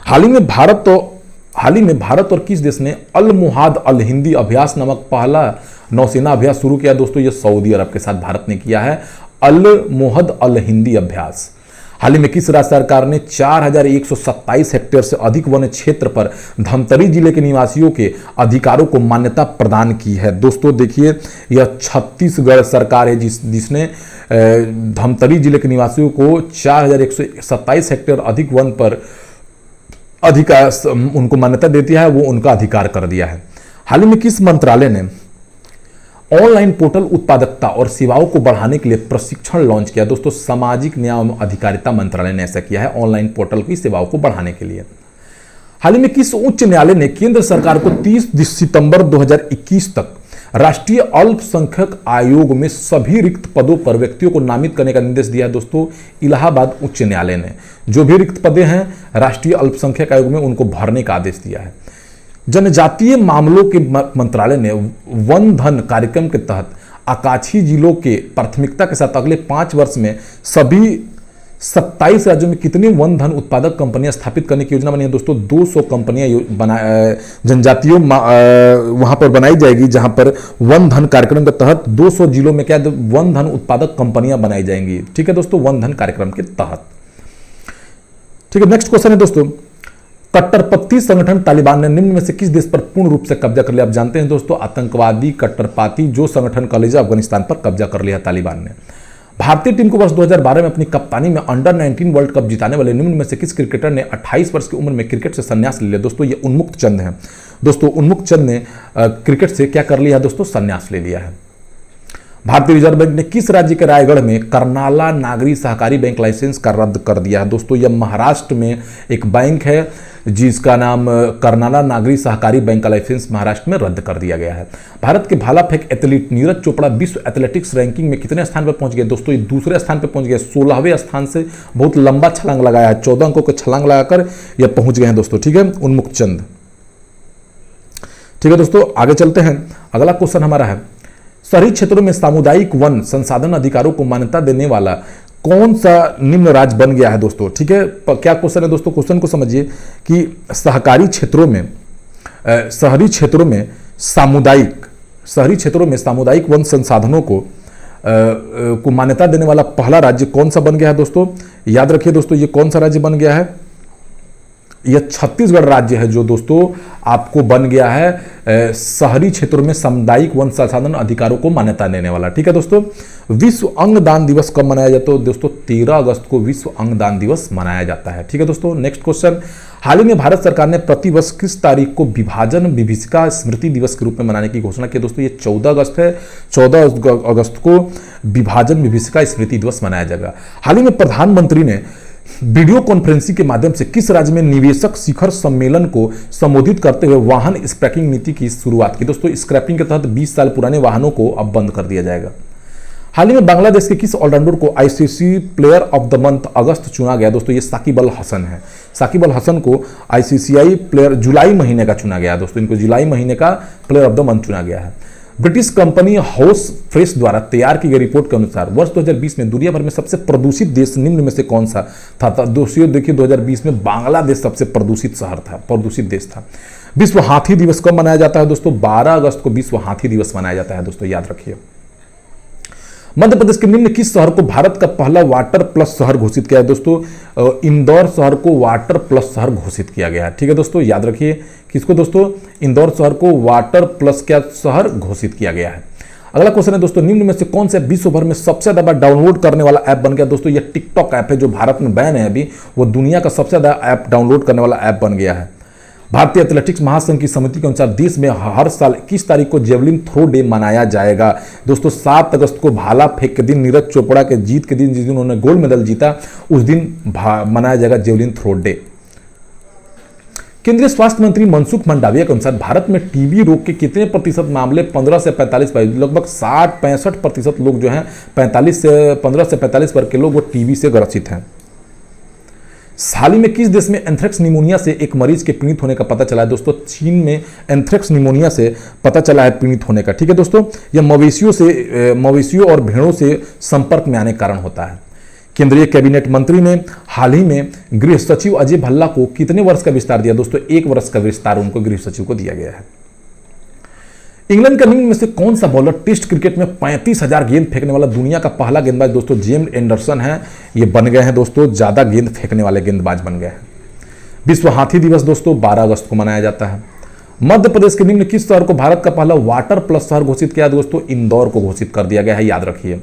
हाल ही में भारत और किस देश ने अल मुहाद अल हिंदी अभ्यास नामक पहला नौसेना अभ्यास शुरू किया दोस्तों? यह सऊदी अरब के साथ भारत ने किया है अल मुहद अल हिंदी अभ्यास। हाल ही में किस राज्य सरकार ने 4127 हेक्टेयर से अधिक वन क्षेत्र पर धमतरी जिले के निवासियों के अधिकारों को मान्यता प्रदान की है दोस्तों? देखिए यह छत्तीसगढ़ सरकार है जिसने धमतरी जिले के निवासियों को 4127 हेक्टेयर अधिक वन पर अधिकार उनको मान्यता देती है, वो उनका अधिकार कर दिया है। हाल ही में किस मंत्रालय ने ऑनलाइन पोर्टल उत्पादकता और सेवाओं को बढ़ाने के लिए प्रशिक्षण लॉन्च किया दोस्तों? सामाजिक न्याय एवं अधिकारिता मंत्रालय ने ऐसा किया है, ऑनलाइन पोर्टल की सेवाओं को बढ़ाने के लिए। हाल ही में किस उच्च न्यायालय ने केंद्र सरकार को 30 सितंबर 2021 तक राष्ट्रीय अल्पसंख्यक आयोग में सभी रिक्त पदों पर व्यक्तियों को नामित करने का निर्देश दिया है दोस्तों इलाहाबाद उच्च न्यायालय ने। जो भी रिक्त पदें हैं राष्ट्रीय अल्पसंख्यक आयोग में उनको भरने का आदेश दिया है। जनजातीय मामलों के मंत्रालय ने वन धन कार्यक्रम के तहत आकांक्षी जिलों के प्राथमिकता के साथ अगले 5 वर्ष में सभी 27 राज्यों में कितनी वन धन उत्पादक कंपनियां स्थापित करने की योजना बनी है दोस्तों। 200 कंपनियां जनजातियों वहां पर बनाई जाएगी, जहां पर वन धन कार्यक्रम के तहत 200 जिलों में क्या वन धन उत्पादक कंपनियां बनाई जाएंगी। ठीक है दोस्तों, वन धन कार्यक्रम के तहत। ठीक है, नेक्स्ट क्वेश्चन है दोस्तों, कट्टरपंथी संगठन तालिबान ने निम्न में से किस देश पर पूर्ण रूप से कब्जा कर लिया। आप जानते हैं दोस्तों, आतंकवादी कट्टरपंथी जो संगठन का लीजिए अफगानिस्तान पर कब्जा कर लिया तालिबान ने। भारतीय टीम को वर्ष 2012 में अपनी कप्तानी में अंडर 19 वर्ल्ड कप जिताने वाले निम्न में से किस क्रिकेटर ने 28 वर्ष की उम्र में क्रिकेट से संन्यास ले लिया। दोस्तों ये उन्मुक्त चंद है। दोस्तों उन्मुक्त चंद ने क्रिकेट से क्या कर लिया है दोस्तों, संन्यास ले लिया है। भारतीय रिजर्व बैंक ने किस राज्य के रायगढ़ में कर्नाला नागरी सहकारी बैंक लाइसेंस का रद्द कर दिया है। दोस्तों यह महाराष्ट्र में एक बैंक है जिसका नाम कर्नाला नागरी सहकारी बैंक का लाइसेंस महाराष्ट्र में रद्द कर दिया गया है। भारत के भाला फेंक एथलीट नीरज चोपड़ा विश्व एथलेटिक्स रैंकिंग में कितने स्थान पर पहुंच गए। दोस्तों ये दूसरे स्थान पर पहुंच गए, 16वें स्थान से बहुत लंबा छलांग लगाया है, 14 अंकों को छलांग लगाकर यह पहुंच गए हैं दोस्तों। ठीक है, उन्मुक्त चंद। ठीक है दोस्तों, आगे चलते हैं। अगला क्वेश्चन हमारा है, शहरी क्षेत्रों में सामुदायिक वन संसाधन अधिकारों को मान्यता देने वाला कौन सा निम्न राज्य बन गया है दोस्तों। ठीक है, क्या क्वेश्चन है दोस्तों, क्वेश्चन को समझिए कि शहरी क्षेत्रों में सामुदायिक वन संसाधनों को मान्यता देने वाला पहला राज्य कौन सा बन गया है दोस्तों। याद रखिए दोस्तों, ये कौन सा राज्य बन गया है, यह छत्तीसगढ़ राज्य है जो दोस्तों आपको बन गया है शहरी क्षेत्रों में सामुदायिक वन संसाधन अधिकारों को मान्यता देने वाला। ठीक है दोस्तों, विश्व अंगदान दिवस कब मनाया जाता है दोस्तों, 13 अगस्त को विश्व अंगदान दिवस मनाया जाता है। ठीक है दोस्तों, नेक्स्ट क्वेश्चन, हाल ही में भारत सरकार ने प्रतिवर्ष किस तारीख को विभाजन विभीषिका स्मृति दिवस के रूप में मनाने की घोषणा की। दोस्तों ये 14 अगस्त है, 14 अगस्त को विभाजन विभीषिका स्मृति दिवस मनाया जाएगा। हाल ही में प्रधानमंत्री ने वीडियो कॉन्फ्रेंसिंग के माध्यम से किस राज्य में निवेशक शिखर सम्मेलन को संबोधित करते हुए वाहन स्क्रैपिंग नीति की शुरुआत की। दोस्तों स्क्रैपिंग के तहत 20 साल पुराने वाहनों को अब बंद कर दिया जाएगा। हाल ही में बांग्लादेश के किस ऑलराउंडर को ICC player of the month अगस्त चुना गया। दोस्तों ये साकिब अल हसन है। साकिब अल हसन को आईसीसीआई प्लेयर जुलाई महीने का चुना गया। दोस्तों इनको जुलाई महीने का प्लेयर ऑफ द मंथ चुना गया है। ब्रिटिश कंपनी हाउस फ्रेश द्वारा तैयार की गई रिपोर्ट के अनुसार वर्ष 2020 में दुनिया भर में सबसे प्रदूषित देश निम्न में से कौन सा था। दोस्तों देखिए 2020 में बांग्लादेश सबसे प्रदूषित देश था। विश्व हाथी दिवस कब मनाया जाता है दोस्तों, 12 अगस्त को विश्व हाथी दिवस मनाया जाता है। दोस्तों याद रखिए। मध्य प्रदेश के निम्न किस शहर को भारत का पहला वाटर प्लस शहर घोषित किया है। दोस्तों इंदौर शहर को वाटर प्लस शहर घोषित किया गया है। ठीक है दोस्तों, याद रखिए किसको दोस्तों, इंदौर शहर को वाटर प्लस क्या शहर घोषित किया गया है। अगला क्वेश्चन है दोस्तों, निम्न में से कौन सा विश्व भर में सबसे ज्यादा डाउनलोड करने वाला ऐप बन गया। दोस्तों ये टिकटॉक ऐप है जो भारत में बैन है अभी, वो दुनिया का सबसे ज्यादा ऐप डाउनलोड करने वाला ऐप बन गया है। भारतीय एथलेटिक्स महासंघ की समिति के अनुसार देश में हर साल किस तारीख को जेवलिन थ्रो डे मनाया जाएगा। दोस्तों 7 अगस्त को भाला फेंक के दिन, नीरज चोपड़ा के जीत के दिन, जिस दिन उन्होंने गोल्ड मेडल जीता उस दिन मनाया जाएगा जेवलिन थ्रो डे। केंद्रीय स्वास्थ्य मंत्री मनसुख मंडाविया के अनुसार भारत में टीबी रोग के कितने प्रतिशत मामले 15 से 45 पर, लगभग 60-65% लोग जो हैं 15 से 45 वर्ग के लोग वो टीबी से ग्रसित हैं। हाल ही में किस देश में एंथ्रेक्स निमोनिया से एक मरीज के पीड़ित होने का पता चला है। दोस्तों चीन में एंथ्रेक्स निमोनिया से पता चला है पीड़ित होने का। ठीक है दोस्तों, यह मवेशियों और भेड़ों से संपर्क में आने के कारण होता है। केंद्रीय कैबिनेट मंत्री ने हाल ही में गृह सचिव अजय भल्ला को कितने वर्ष का विस्तार दिया। दोस्तों 1 वर्ष का विस्तार उनको गृह सचिव को दिया गया है। इंग्लैंड का निम्न में से कौन सा बॉलर टेस्ट क्रिकेट में 35,000 गेंद फेंकने वाला दुनिया का पहला गेंदबाज। दोस्तों जेम्स एंडरसन है, ये बन गए हैं दोस्तों ज्यादा गेंद फेंकने वाले गेंदबाज बन गए हैं। विश्व हाथी दिवस दोस्तों 12 अगस्त को मनाया जाता है। मध्य प्रदेश के निम्न किस शहर को भारत का पहला वाटर प्लस शहर घोषित किया। दोस्तों इंदौर को घोषित कर दिया गया है, याद रखिए।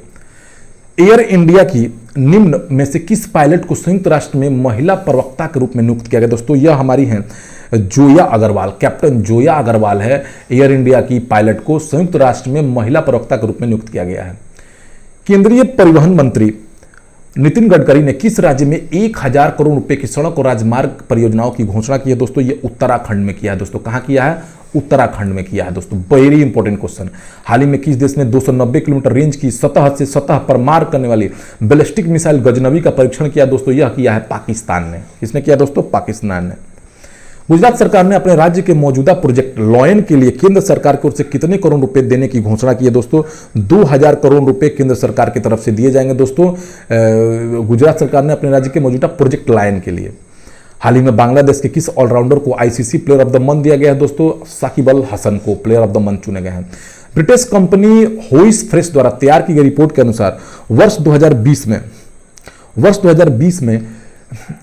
एयर इंडिया की निम्न में से किस पायलट को संयुक्त राष्ट्र में महिला प्रवक्ता के रूप में नियुक्त किया गया। दोस्तों यह हमारी हैं जोया अग्रवाल, कैप्टन जोया अग्रवाल है एयर इंडिया की पायलट को संयुक्त राष्ट्र में महिला प्रवक्ता के रूप में नियुक्त किया गया है। केंद्रीय परिवहन मंत्री नितिन गडकरी ने किस राज्य में 1000 करोड़ रुपए की सड़क और राजमार्ग परियोजनाओं की घोषणा की है। दोस्तों ये उत्तराखंड में किया है। दोस्तों कहां किया है, उत्तराखंड में किया है दोस्तों। Very important question. हाल ही में किस देश ने 290 किलोमीटर रेंज की सतह से सतह पर मार करने वाली बैलिस्टिक मिसाइल गजनवी का परीक्षण किया दोस्तों? यह किया है पाकिस्तान ने। किसने किया दोस्तों? पाकिस्तान ने। गुजरात सरकार ने अपने राज्य के मौजूदा प्रोजेक्ट लॉयन के लिए केंद्र सरकार की ओर से कितने करोड़ रुपए देने की घोषणा की है दोस्तों? 2000 करोड़ रुपए केंद्र सरकार की तरफ से दिए जाएंगे दोस्तों गुजरात सरकार ने अपने राज्य के मौजूदा प्रोजेक्ट लॉयन के लिए। हाल ही में बांग्लादेश के किस ऑलराउंडर को ICC player of the month दिया गया है दोस्तों? साकिब अल हसन को प्लेयर ऑफ द मंथ चुने गए हैं। ब्रिटिश कंपनी होइस फ्रेश द्वारा तैयार की गई रिपोर्ट के अनुसार वर्ष 2020 में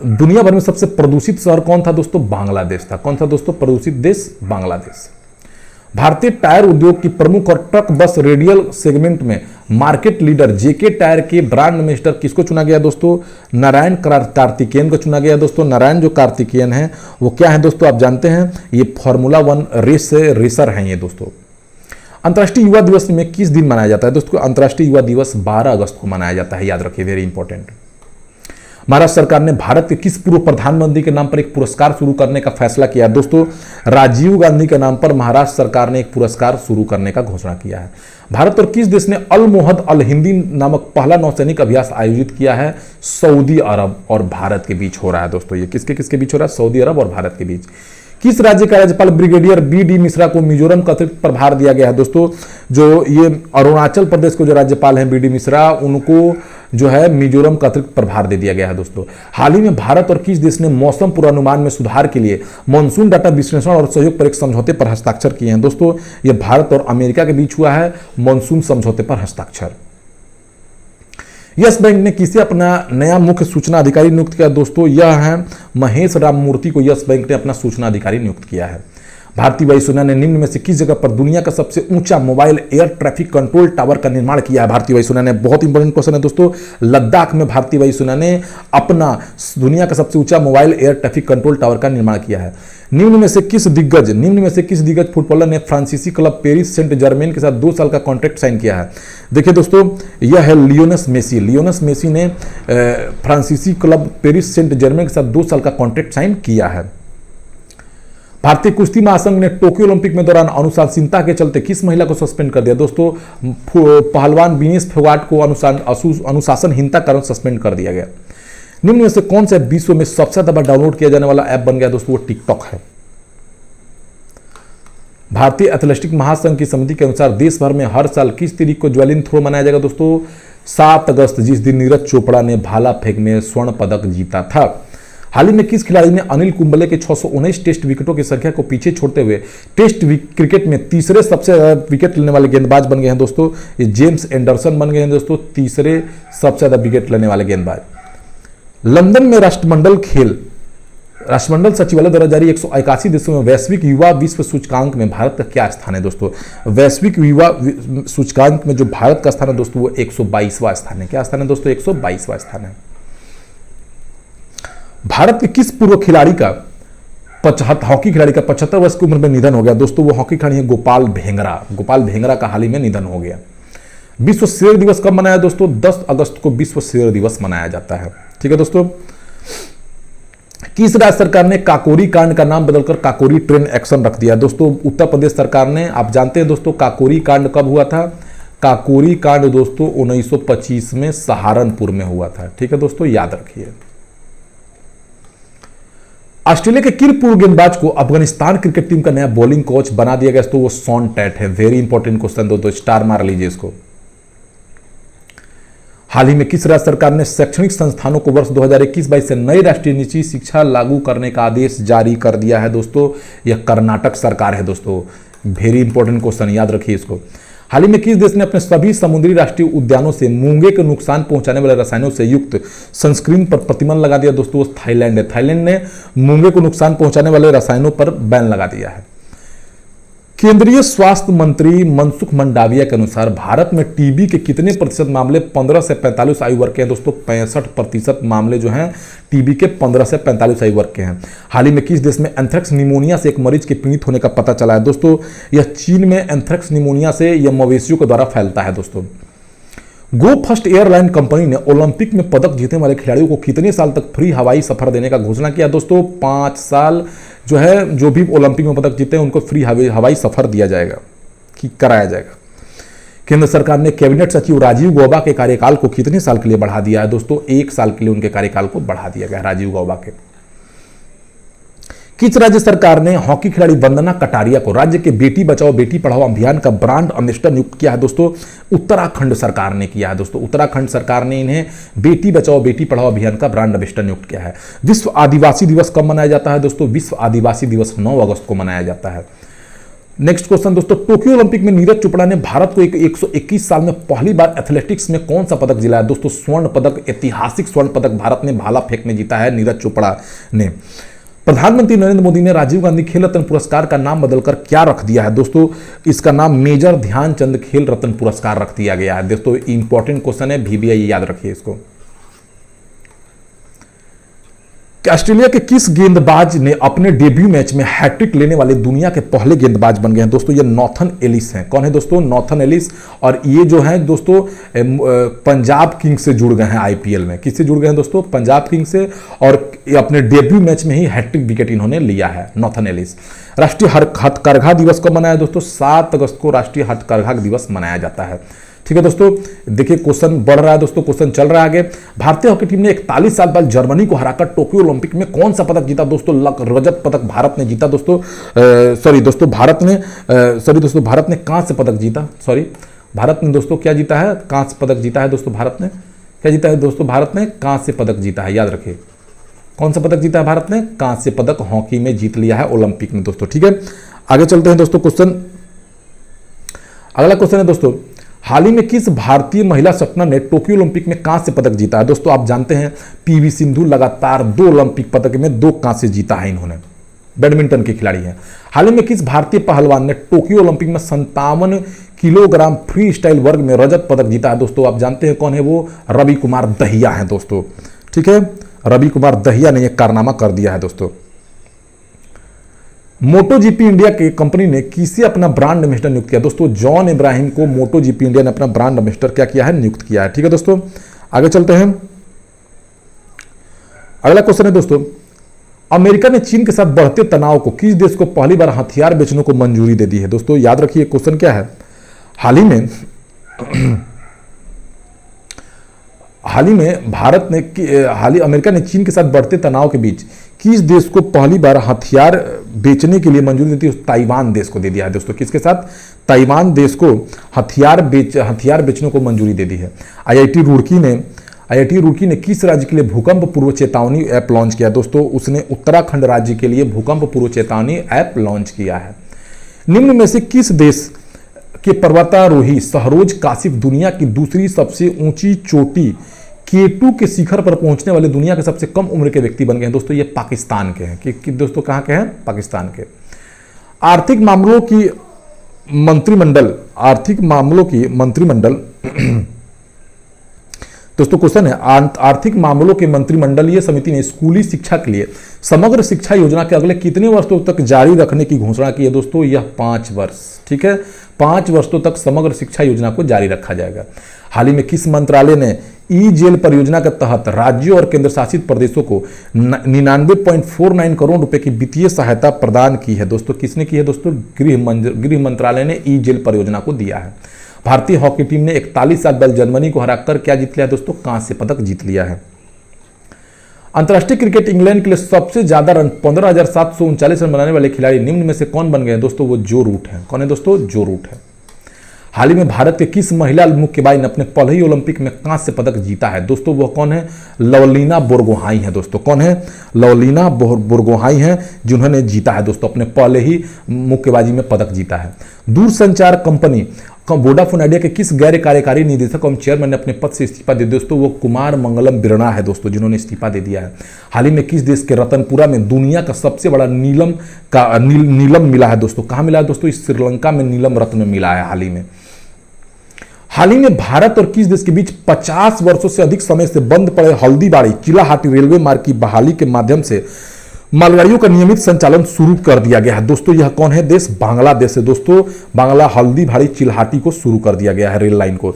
दुनिया भर में सबसे प्रदूषित शहर कौन था दोस्तों? बांग्लादेश था। कौन था दोस्तों प्रदूषित देश? बांग्लादेश। भारतीय टायर उद्योग की प्रमुख और ट्रक बस रेडियल सेगमेंट में मार्केट लीडर जेके टायर के ब्रांड एम्बेसडर किसको चुना गया दोस्तों? नारायण कार्तिकेयन को चुना गया दोस्तों। नारायण जो कार्तिकेयन है वो क्या है दोस्तों? आप जानते हैं ये फॉर्मूला 1 रेसर हैं ये दोस्तों। अंतर्राष्ट्रीय युवा दिवस में किस दिन मनाया जाता है दोस्तों? अंतर्राष्ट्रीय युवा दिवस 12 अगस्त को मनाया जाता है, याद रखिए, वेरी इंपॉर्टेंट। महाराष्ट्र सरकार ने भारत के किस पूर्व प्रधानमंत्री के नाम पर एक पुरस्कार शुरू करने का फैसला किया दोस्तों? राजीव गांधी के नाम पर महाराष्ट्र सरकार ने एक पुरस्कार शुरू करने का घोषणा किया है। भारत और किस देश ने अल मोहद अल हिंदी नामक पहला नौसैनिक अभ्यास आयोजित किया है? सऊदी अरब और भारत के बीच हो रहा है दोस्तों। ये किसके किसके बीच हो रहा है? सऊदी अरब और भारत के बीच। किस राज्य का राज्यपाल ब्रिगेडियर बी.डी. मिश्रा को मिजोरम का अतिरिक्त प्रभार दिया गया है दोस्तों? जो ये अरुणाचल प्रदेश के जो राज्यपाल हैं बी.डी. मिश्रा, उनको जो है मिजोरम का अतिरिक्त प्रभार दे दिया गया है दोस्तों। हाल ही में भारत और किस देश ने मौसम पूर्वानुमान में सुधार के लिए मानसून डाटा विश्लेषण और सहयोग पर एक समझौते पर हस्ताक्षर किए हैं दोस्तों? ये भारत और अमेरिका के बीच हुआ है मानसून समझौते पर हस्ताक्षर। यस बैंक ने किसे अपना नया मुख्य सूचना अधिकारी नियुक्त किया दोस्तों? यह है महेश राममूर्ति को यस बैंक ने अपना सूचना अधिकारी नियुक्त किया है। भारतीय वायुसेना ने निम्न में से किस जगह पर दुनिया का सबसे ऊंचा mobile air traffic control tower का निर्माण किया है? भारतीय वायुसेना ने, बहुत इंपॉर्टेंट क्वेश्चन है दोस्तों, लद्दाख में भारतीय वायुसेना ने अपना दुनिया का सबसे ऊंचा mobile air traffic control tower का निर्माण किया है। निम्न में से किस दिग्गज फुटबॉलर ने फ्रांसीसी क्लब पेरिस सेंट जर्मेन के साथ 2 साल का कॉन्ट्रैक्ट साइन किया है? देखिए दोस्तों, यह है लियोनेस मेसी। लियोनेस मेसी ने फ्रांसीसी क्लब पेरिस सेंट जर्मेन के साथ 2 साल का कॉन्ट्रैक्ट साइन किया है। भारतीय कुश्ती महासंघ ने टोक्यो ओलंपिक में दौरान अनुशासनहीनता के चलते किस महिला को सस्पेंड कर दिया दोस्तों? पहलवान विनेश फोगाट को अनुशासनहीनता कारण सस्पेंड कर दिया गया। निम्न में से कौन सा विश्व में सबसे ज्यादा डाउनलोड किया जाने वाला ऐप बन गया दोस्तों? वो टिकटॉक है। भारतीय एथलेटिक्स महासंघ की समिति के अनुसार देश भर में हर साल किस तारीख को ज्वेलिन थ्रो मनाया जाएगा दोस्तों? 7 अगस्त, जिस दिन नीरज चोपड़ा ने भाला फेंक में स्वर्ण पदक जीता था। हाल ही में किस खिलाड़ी ने अनिल कुंबले के 619 टेस्ट विकेटों की संख्या को पीछे छोड़ते हुए टेस्ट क्रिकेट में तीसरे सबसे ज्यादा विकेट लेने वाले गेंदबाज बन गए हैं दोस्तों? ये जेम्स एंडरसन बन गए हैं दोस्तों तीसरे सबसे ज्यादा विकेट लेने वाले गेंदबाज। लंदन में राष्ट्रमंडल सचिवालय द्वारा जारी 181 देशों में वैश्विक युवा विश्व सूचकांक में भारत का क्या स्थान है दोस्तों? वैश्विक युवा सूचकांक में जो भारत का स्थान है दोस्तों वो 122वां स्थान है। क्या स्थान है दोस्तों? 122वां स्थान है। भारत के किस पूर्व खिलाड़ी का हॉकी खिलाड़ी का 75 वर्ष की उम्र में निधन हो गया दोस्तों? वो हॉकी खिलाड़ी है गोपाल भेंगरा। गोपाल भेंगरा का हाल ही में निधन हो गया। विश्व शेर दिवस कब मनाया दोस्तों? 10 अगस्त को विश्व शेर दिवस मनाया जाता है। ठीक है दोस्तों। किस राज्य सरकार ने काकोरी कांड का नाम बदलकर काकोरी ट्रेन एक्शन रख दिया दोस्तों? उत्तर प्रदेश सरकार ने। आप जानते हैं दोस्तों काकोरी कांड कब हुआ था? काकोरी कांड दोस्तों 1925 में सहारनपुर में हुआ था। ठीक है दोस्तों, याद रखिए। ऑस्ट्रेलिया के किस पूर्व गेंदबाज को अफगानिस्तान क्रिकेट टीम का नया बॉलिंग कोच बना दिया गया तो वो शॉन टैट है। वेरी इंपॉर्टेंट क्वेश्चन दोस्तों, स्टार मार लीजिए इसको। हाल ही में किस राज्य सरकार ने शैक्षणिक संस्थानों को वर्ष 2021-22 से नई राष्ट्रीय निजी शिक्षा लागू करने का आदेश जारी कर दिया है दोस्तों? यह कर्नाटक सरकार है दोस्तों। वेरी इंपॉर्टेंट क्वेश्चन, याद रखिए इसको। हाल ही में किस देश ने अपने सभी समुद्री राष्ट्रीय उद्यानों से मूंगे को नुकसान पहुंचाने वाले रसायनों से युक्त सनस्क्रीन पर प्रतिबंध लगा दिया दोस्तों? थाईलैंड है। थाईलैंड ने मूंगे को नुकसान पहुंचाने वाले रसायनों पर बैन लगा दिया है। केंद्रीय स्वास्थ्य मंत्री मनसुख मंडाविया के अनुसार भारत में टीबी के कितने प्रतिशत मामले 15 से 45 आयु वर्ग के हैं दोस्तों? 65% मामले जो हैं टीबी के 15 से 45 आयु वर्ग के हैं। हाल ही में किस देश में एंथ्रेक्स निमोनिया से एक मरीज के पीड़ित होने का पता चला है दोस्तों? यह चीन में एंथ्रेक्स निमोनिया से यह मवेशियों के द्वारा फैलता है दोस्तों। गो फर्स्ट एयरलाइन कंपनी ने ओलंपिक में पदक जीतने वाले खिलाड़ियों को कितने साल तक फ्री हवाई सफर देने का घोषणा किया दोस्तों? 5 साल जो है, जो भी ओलंपिक में पदक जीते हैं उनको फ्री हवाई सफर दिया जाएगा, कि कराया जाएगा। केंद्र सरकार ने कैबिनेट सचिव राजीव गौबा के कार्यकाल को कितने साल के लिए बढ़ा दिया है दोस्तों? 1 साल के लिए उनके कार्यकाल को बढ़ा दिया गया राजीव गौबा के। किस राज्य सरकार ने हॉकी खिलाड़ी वंदना कटारिया को राज्य के बेटी बचाओ बेटी पढ़ाओ अभियान का ब्रांड एम्बेसडर नियुक्त किया है दोस्तों? उत्तराखंड सरकार ने किया है दोस्तों। उत्तराखंड सरकार ने इन्हें बेटी बचाओ बेटी पढ़ाओ अभियान का ब्रांड एम्बेसडर नियुक्त किया है। विश्व आदिवासी दिवस कब मनाया जाता है दोस्तों? विश्व आदिवासी दिवस 9 अगस्त को मनाया जाता है। नेक्स्ट क्वेश्चन दोस्तों, टोक्यो ओलंपिक में नीरज चोपड़ा ने भारत को 121 साल में पहली बार एथलेटिक्स में कौन सा पदक दिलाया दोस्तों? स्वर्ण पदक, ऐतिहासिक स्वर्ण पदक भारत ने भाला फेंक में जीता है नीरज चोपड़ा ने। प्रधानमंत्री नरेंद्र मोदी ने राजीव गांधी खेल रत्न पुरस्कार का नाम बदलकर क्या रख दिया है दोस्तों? इसका नाम मेजर ध्यानचंद खेल रत्न पुरस्कार रख दिया गया है दोस्तों। इंपॉर्टेंट क्वेश्चन है, VBI याद रखिए इसको। ऑस्ट्रेलिया के किस गेंदबाज ने अपने डेब्यू मैच में हैट्रिक लेने वाले दुनिया के पहले गेंदबाज बन गए हैं दोस्तों? ये नॉथन एलिस हैं। कौन है दोस्तों? Nathan Ellis. और ये जो है दोस्तों पंजाब किंग्स से जुड़ गए हैं IPL में। किससे जुड़ गए हैं दोस्तों? पंजाब किंग्स से। और अपने डेब्यू मैच में ही हैट्रिक विकेट इन्होंने लिया है, नॉथन एलिस। राष्ट्रीय हथकरघा दिवस कब मनाया दोस्तों? 7 अगस्त को राष्ट्रीय हथकरघा दिवस मनाया जाता है। ठीक है दोस्तों, देखिए क्वेश्चन बढ़ रहा है दोस्तों, क्वेश्चन चल रहा है आगे। भारतीय हॉकी टीम ने 41 साल बाद जर्मनी को हराकर टोक्यो ओलंपिक में कौन सा पदक जीता दोस्तों? रजत पदक भारत ने जीता दोस्तों। भारत ने कांस्य पदक जीता। भारत ने दोस्तों क्या जीता है? कांस्य पदक जीता है दोस्तों। भारत ने क्या जीता है दोस्तों? भारत ने कांस्य पदक जीता है, याद रखिए। कौन सा पदक जीता है भारत ने? कांस्य पदक हॉकी में जीत लिया है ओलंपिक में दोस्तों। ठीक है, आगे चलते हैं दोस्तों। क्वेश्चन, अगला क्वेश्चन है दोस्तों, हाल ही में किस भारतीय महिला शटलर ने टोक्यो ओलंपिक में कांस्य पदक जीता है दोस्तों? आप जानते हैं PV सिंधु लगातार 2 ओलंपिक पदक में 2 कांस्य जीता है इन्होंने, बैडमिंटन के खिलाड़ी हैं। हाल ही में किस भारतीय पहलवान ने टोक्यो ओलंपिक में 57 किलोग्राम फ्री स्टाइल वर्ग में रजत पदक जीता है दोस्तों? आप जानते हैं कौन है वो? रवि कुमार दहिया है दोस्तों। ठीक है, रवि कुमार दहिया ने यह कारनामा कर दिया है दोस्तों। MotoGP इंडिया के कंपनी ने किसे अपना ब्रांड एम्बेसडर नियुक्त किया दोस्तों? जॉन इब्राहिम को MotoGP इंडिया ने अपना ब्रांड एम्बेसडर क्या किया है? नियुक्त किया है। ठीक है दोस्तों, आगे चलते हैं। अगला क्वेश्चन है दोस्तों, अमेरिका ने चीन के साथ बढ़ते तनाव को किस देश को पहली बार हथियार बेचने को मंजूरी दे दी है दोस्तों? याद रखिए क्वेश्चन क्या है। हाल ही में अमेरिका ने चीन के साथ बढ़ते तनाव के बीच किस देश को पहली बार हथियार बेचने के लिए मंजूरी देती है? ताइवान देश को दे दिया है दोस्तों। किसके साथ? ताइवान देश को हथियार बेचने को मंजूरी दे दी है। IIT रुड़की ने किस राज्य के लिए भूकंप पूर्व चेतावनी ऐप लॉन्च किया दोस्तों? उसने उत्तराखंड राज्य के लिए भूकंप पूर्व चेतावनी ऐप लॉन्च किया है। निम्न में से किस देश के पर्वतारोही सहरोज काशिफ दुनिया की दूसरी सबसे ऊंची चोटी K2 के शिखर पर पहुंचने वाले दुनिया के सबसे कम उम्र के व्यक्ति बन गए हैं दोस्तों? ये पाकिस्तान के हैं। कि दोस्तों कहां के हैं? पाकिस्तान के। आर्थिक मामलों की मंत्रिमंडल दोस्तों क्वेश्चन है, आर्थिक मामलों के मंत्रिमंडलीय समिति ने स्कूली शिक्षा के लिए समग्र शिक्षा योजना के अगले कितने वर्षों तक जारी रखने की घोषणा की है दोस्तों? यह 5 वर्ष। ठीक है, 5 वर्षों तक समग्र शिक्षा योजना को जारी रखा जाएगा। हाल ही में किस मंत्रालय ने ई-जेल परियोजना के तहत राज्यों और केंद्र शासित प्रदेशों को 99.49 करोड़ रुपए की वित्तीय सहायता प्रदान की है दोस्तों? किसने की है दोस्तों? गृह मंत्रालय ने ई-जेल परियोजना को दिया है। भारतीय हॉकी टीम ने 41 साल बाद जर्मनी को हराकर क्या जीत लिया दोस्तों? कांस्य पदक जीत लिया है। अंतर्राष्ट्रीय क्रिकेट इंग्लैंड के लिए सबसे ज्यादा रन 15,739 रन बनाने वाले खिलाड़ी निम्न में से कौन बन गए दोस्तों? वो जो रूट है। कौन है दोस्तों? जो रूट है। हाल ही में भारत के किस महिला मुक्केबाज ने अपने पहले ही ओलंपिक में कांस्य पदक जीता है दोस्तों? वह कौन है? लवलीना बोरगोहाई है दोस्तों। कौन है? लवलीना बोरगोहाई है, जिन्होंने जीता है दोस्तों, अपने पहले ही मुक्केबाजी में पदक जीता है। दूरसंचार कंपनी वोडाफोन आइडिया के किस गैर कार्यकारी निदेशक और चेयरमैन ने अपने पद से इस्तीफा दे दिया दोस्तों? वो कुमार मंगलम बिरना है दोस्तों, जिन्होंने इस्तीफा दे दिया है। हाल ही में किस देश के रतनपुरा में दुनिया का सबसे बड़ा नीलम मिला है दोस्तों? कहां मिला है दोस्तों? इस श्रीलंका में नीलम रत्न मिला है हाल ही में भारत और किस देश के बीच 50 वर्षों से अधिक समय से बंद पड़े हल्दीबाड़ी चिलाहाटी रेलवे मार्ग की बहाली के माध्यम से मालगाड़ियों का नियमित संचालन शुरू कर दिया गया है। दोस्तों यह कौन है देश? बांग्लादेश है दोस्तों। बांग्ला हल्दी भाड़ी चिल्हाटी को शुरू कर दिया गया है, रेल लाइन को।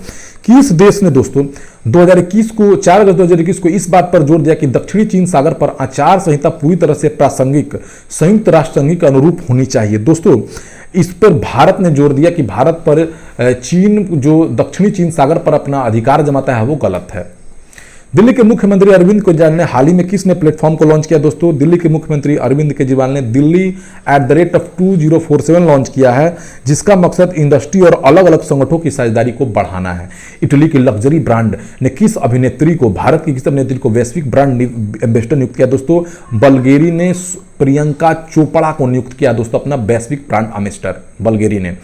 किस देश ने दोस्तों 2021 को 4 अगस्त 2021 को इस बात पर जोर दिया कि दक्षिणी चीन सागर पर आचार संहिता पूरी तरह से प्रासंगिक संयुक्त राष्ट्र संघ के अनुरूप होनी चाहिए। दोस्तों इस पर भारत ने जोर दिया कि भारत पर चीन जो दक्षिणी चीन सागर पर अपना अधिकार जमाता है वो गलत है। दिल्ली के मुख्यमंत्री अरविंद केजरीवाल ने हाल ही में किसने प्लेटफॉर्म को लॉन्च किया? दोस्तों दिल्ली के मुख्यमंत्री अरविंद केजरीवाल ने दिल्ली @2047 लॉन्च किया है, जिसका मकसद इंडस्ट्री और अलग अलग संगठनों की साझेदारी को बढ़ाना है। इटली की लग्जरी ब्रांड ने किस अभिनेत्री को, भारत की किस अभिनेत्री को वैश्विक ब्रांड एम्बेसडर नियुक्त किया? दोस्तों बल्गेरी ने प्रियंका चोपड़ा को नियुक्त किया दोस्तों अपना वैश्विक ब्रांड एम्बेसडर, बल्गेरी ने।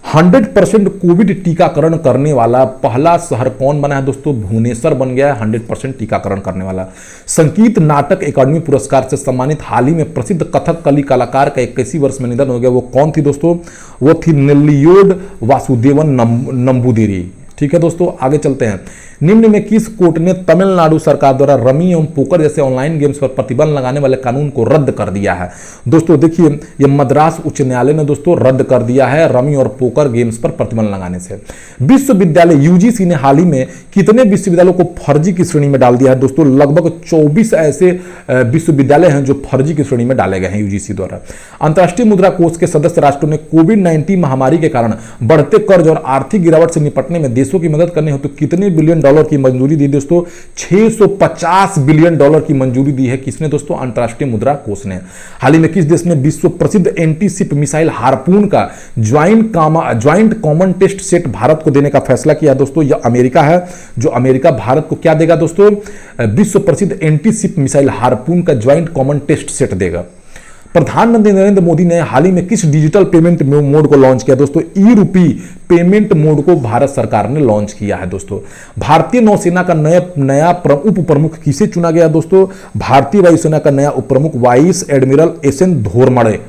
100% कोविड टीकाकरण करने वाला पहला शहर कौन बना है? दोस्तों भुवनेश्वर बन गया है 100% टीकाकरण करने वाला। संगीत नाटक अकादमी पुरस्कार से सम्मानित हाल ही में प्रसिद्ध कथकली कलाकार का 81 वर्ष में निधन हो गया। वो कौन थी दोस्तों? वो थी नेल्लियोड वासुदेवन नंबूदिरी। ठीक है दोस्तों, आगे चलते हैं। निम्न में किस कोर्ट ने तमिलनाडु सरकार द्वारा रमी एवं पोकर जैसे ऑनलाइन गेम्स पर प्रतिबंध लगाने वाले कानून को रद्द कर दिया है? दोस्तों देखिए, यह मद्रास उच्च न्यायालय ने दोस्तों रद्द कर दिया है रमी और पोकर गेम्स पर प्रतिबंध लगाने से। विश्वविद्यालय यूजीसी ने हाल ही में कितने विश्वविद्यालयों को फर्जी की श्रेणी में डाल दिया है? दोस्तों लगभग 24 ऐसे विश्वविद्यालय हैं जो फर्जी की श्रेणी में डाले गए हैं यूजीसी द्वारा। अंतर्राष्ट्रीय मुद्रा कोष के सदस्य राष्ट्रों ने कोविड-19 महामारी के कारण बढ़ते कर्ज और आर्थिक गिरावट से निपटने में देशों की मदद करने हेतु कितने बिलियन डॉलर की मंजूरी दी? दोस्तों 650 बिलियन डॉलर की मंजूरी दी है। किसने? दोस्तों अंतर्राष्ट्रीय मुद्रा कोष ने। हाल ही में किस देश ने विश्व प्रसिद्ध एंटी शिप मिसाइल हार्पून का joint common test set Bharat को देने का फैसला किया? दोस्तों यह अमेरिका है, जो अमेरिका भारत को क्या देगा? दोस्तों विश्व प्रसिद्ध एंटी शिप मिसाइल हार्पून का ज्वाइंट कॉमन टेस्ट सेट देगा। प्रधानमंत्री नरेंद्र मोदी ने हाल ही में किस डिजिटल पेमेंट मोड को लॉन्च किया? दोस्तों ई रूपी पेमेंट मोड को भारत सरकार ने लॉन्च किया है। दोस्तों भारतीय नौसेना का नया उप प्रमुख किसे चुना गया? दोस्तों भारतीय वायुसेना का नया उप प्रमुख वाइस एडमिरल एसएन घोरमड़े,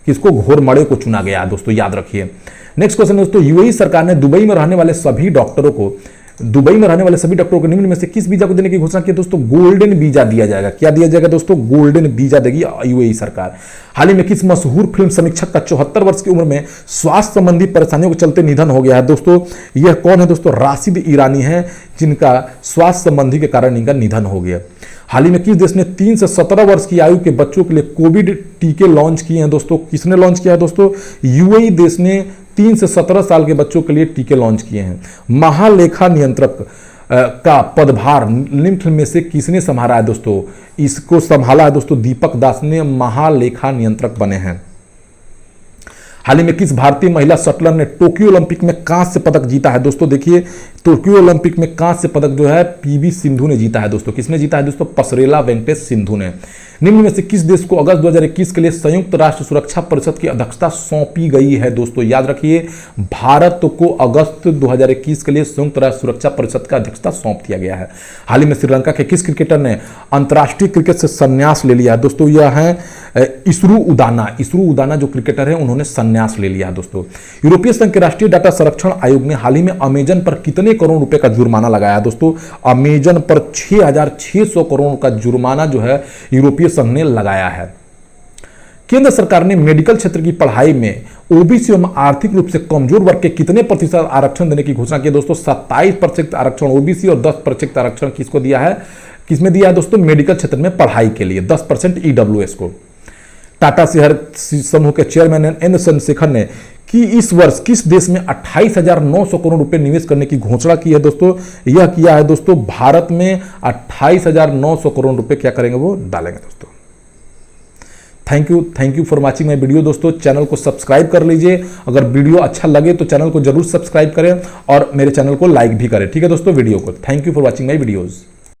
किसको? घोरमड़े को चुना गया। दोस्तों याद रखिए। नेक्स्ट क्वेश्चन दोस्तों, यूएई सरकार ने दुबई में रहने वाले सभी डॉक्टरों को निम्न में से किस वीजा को देने की घोषणा की? दोस्तों गोल्डन वीजा दिया जाएगा। क्या दिया जाएगा? दोस्तों गोल्डन वीजा देगी यूएई सरकार। हाल ही में किस मशहूर फिल्म समीक्षक का 74 वर्ष की उम्र में स्वास्थ्य संबंधी परेशानियों के चलते निधन हो गया है? दोस्तों यह कौन है? दोस्तों राशिद ईरानी है, जिनका स्वास्थ्य संबंधी के कारण इनका निधन हो गया। हाल ही में किस देश ने 3 से 17 वर्ष की आयु के बच्चों के लिए कोविड टीके लॉन्च किए हैं? दोस्तों किसने लॉन्च किया है? दोस्तों यूएई देश ने 3 से 17 साल के बच्चों के लिए टीके लॉन्च किए हैं। महालेखा नियंत्रक का पदभार निम्न में से किसने संभाला है? दोस्तों इसको संभाला है दोस्तों दीपक दास ने, महालेखा नियंत्रक बने हैं। हाल ही में किस भारतीय महिला शटलर ने टोक्यो ओलंपिक में कांस्य पदक जीता है? दोस्तों देखिए, टोक्यो ओलंपिक में कांस्य पदक जो है पीवी सिंधु ने जीता है। दोस्तों किसने जीता है? दोस्तों पसरेला वेंकटेश सिंधु ने। निम्न में से किस देश को अगस्त 2021 के लिए संयुक्त राष्ट्र सुरक्षा परिषद की अध्यक्षता सौंपी गई है? दोस्तों याद रखिए, भारत को अगस्त 2021 के लिए संयुक्त राष्ट्र सुरक्षा परिषद का अध्यक्षता सौंप दिया गया है। हाल ही में श्रीलंका के किस क्रिकेटर ने अंतर्राष्ट्रीय क्रिकेट से संन्यास ले लिया है? दोस्तों यह है इसरू उदाना जो क्रिकेटर है उन्होंने संन्यास ले लिया है। दोस्तों यूरोपीय संघ के राष्ट्रीय डाटा संरक्षण आयोग ने हाल ही में अमेजन पर कितने करोड़ रुपए का जुर्माना लगाया है? दोस्तों अमेजन पर 6,600 करोड़ का जुर्माना जो है यूरोपीय संघ ने लगाया है। केंद्र सरकार ने मेडिकल क्षेत्र की पढ़ाई में ओबीसी एवं आर्थिक रूप से कमजोर वर्ग के कितने प्रतिशत आरक्षण देने की घोषणा की? दोस्तों 27% आरक्षण ओबीसी और 10% आरक्षण किसको दिया है? किसमें दिया है? दोस्तों मेडिकल क्षेत्र में पढ़ाई के लिए 10% ईडब्ल्यूएस को। टाटा शेयर समूह के चेयरमैन एन चंद्रशेखर ने कि इस वर्ष किस देश में 28,900 करोड़ रुपए निवेश करने की घोषणा की है? दोस्तों यह किया है दोस्तों भारत में 28,900 करोड़ रुपए क्या करेंगे? वो डालेंगे। दोस्तों thank you for watching my video. दोस्तों चैनल को सब्सक्राइब कर लीजिए। अगर वीडियो अच्छा लगे तो चैनल को जरूर सब्सक्राइब करें और मेरे चैनल को लाइक भी करें। ठीक है दोस्तों, वीडियो को। Thank you for watching my videos.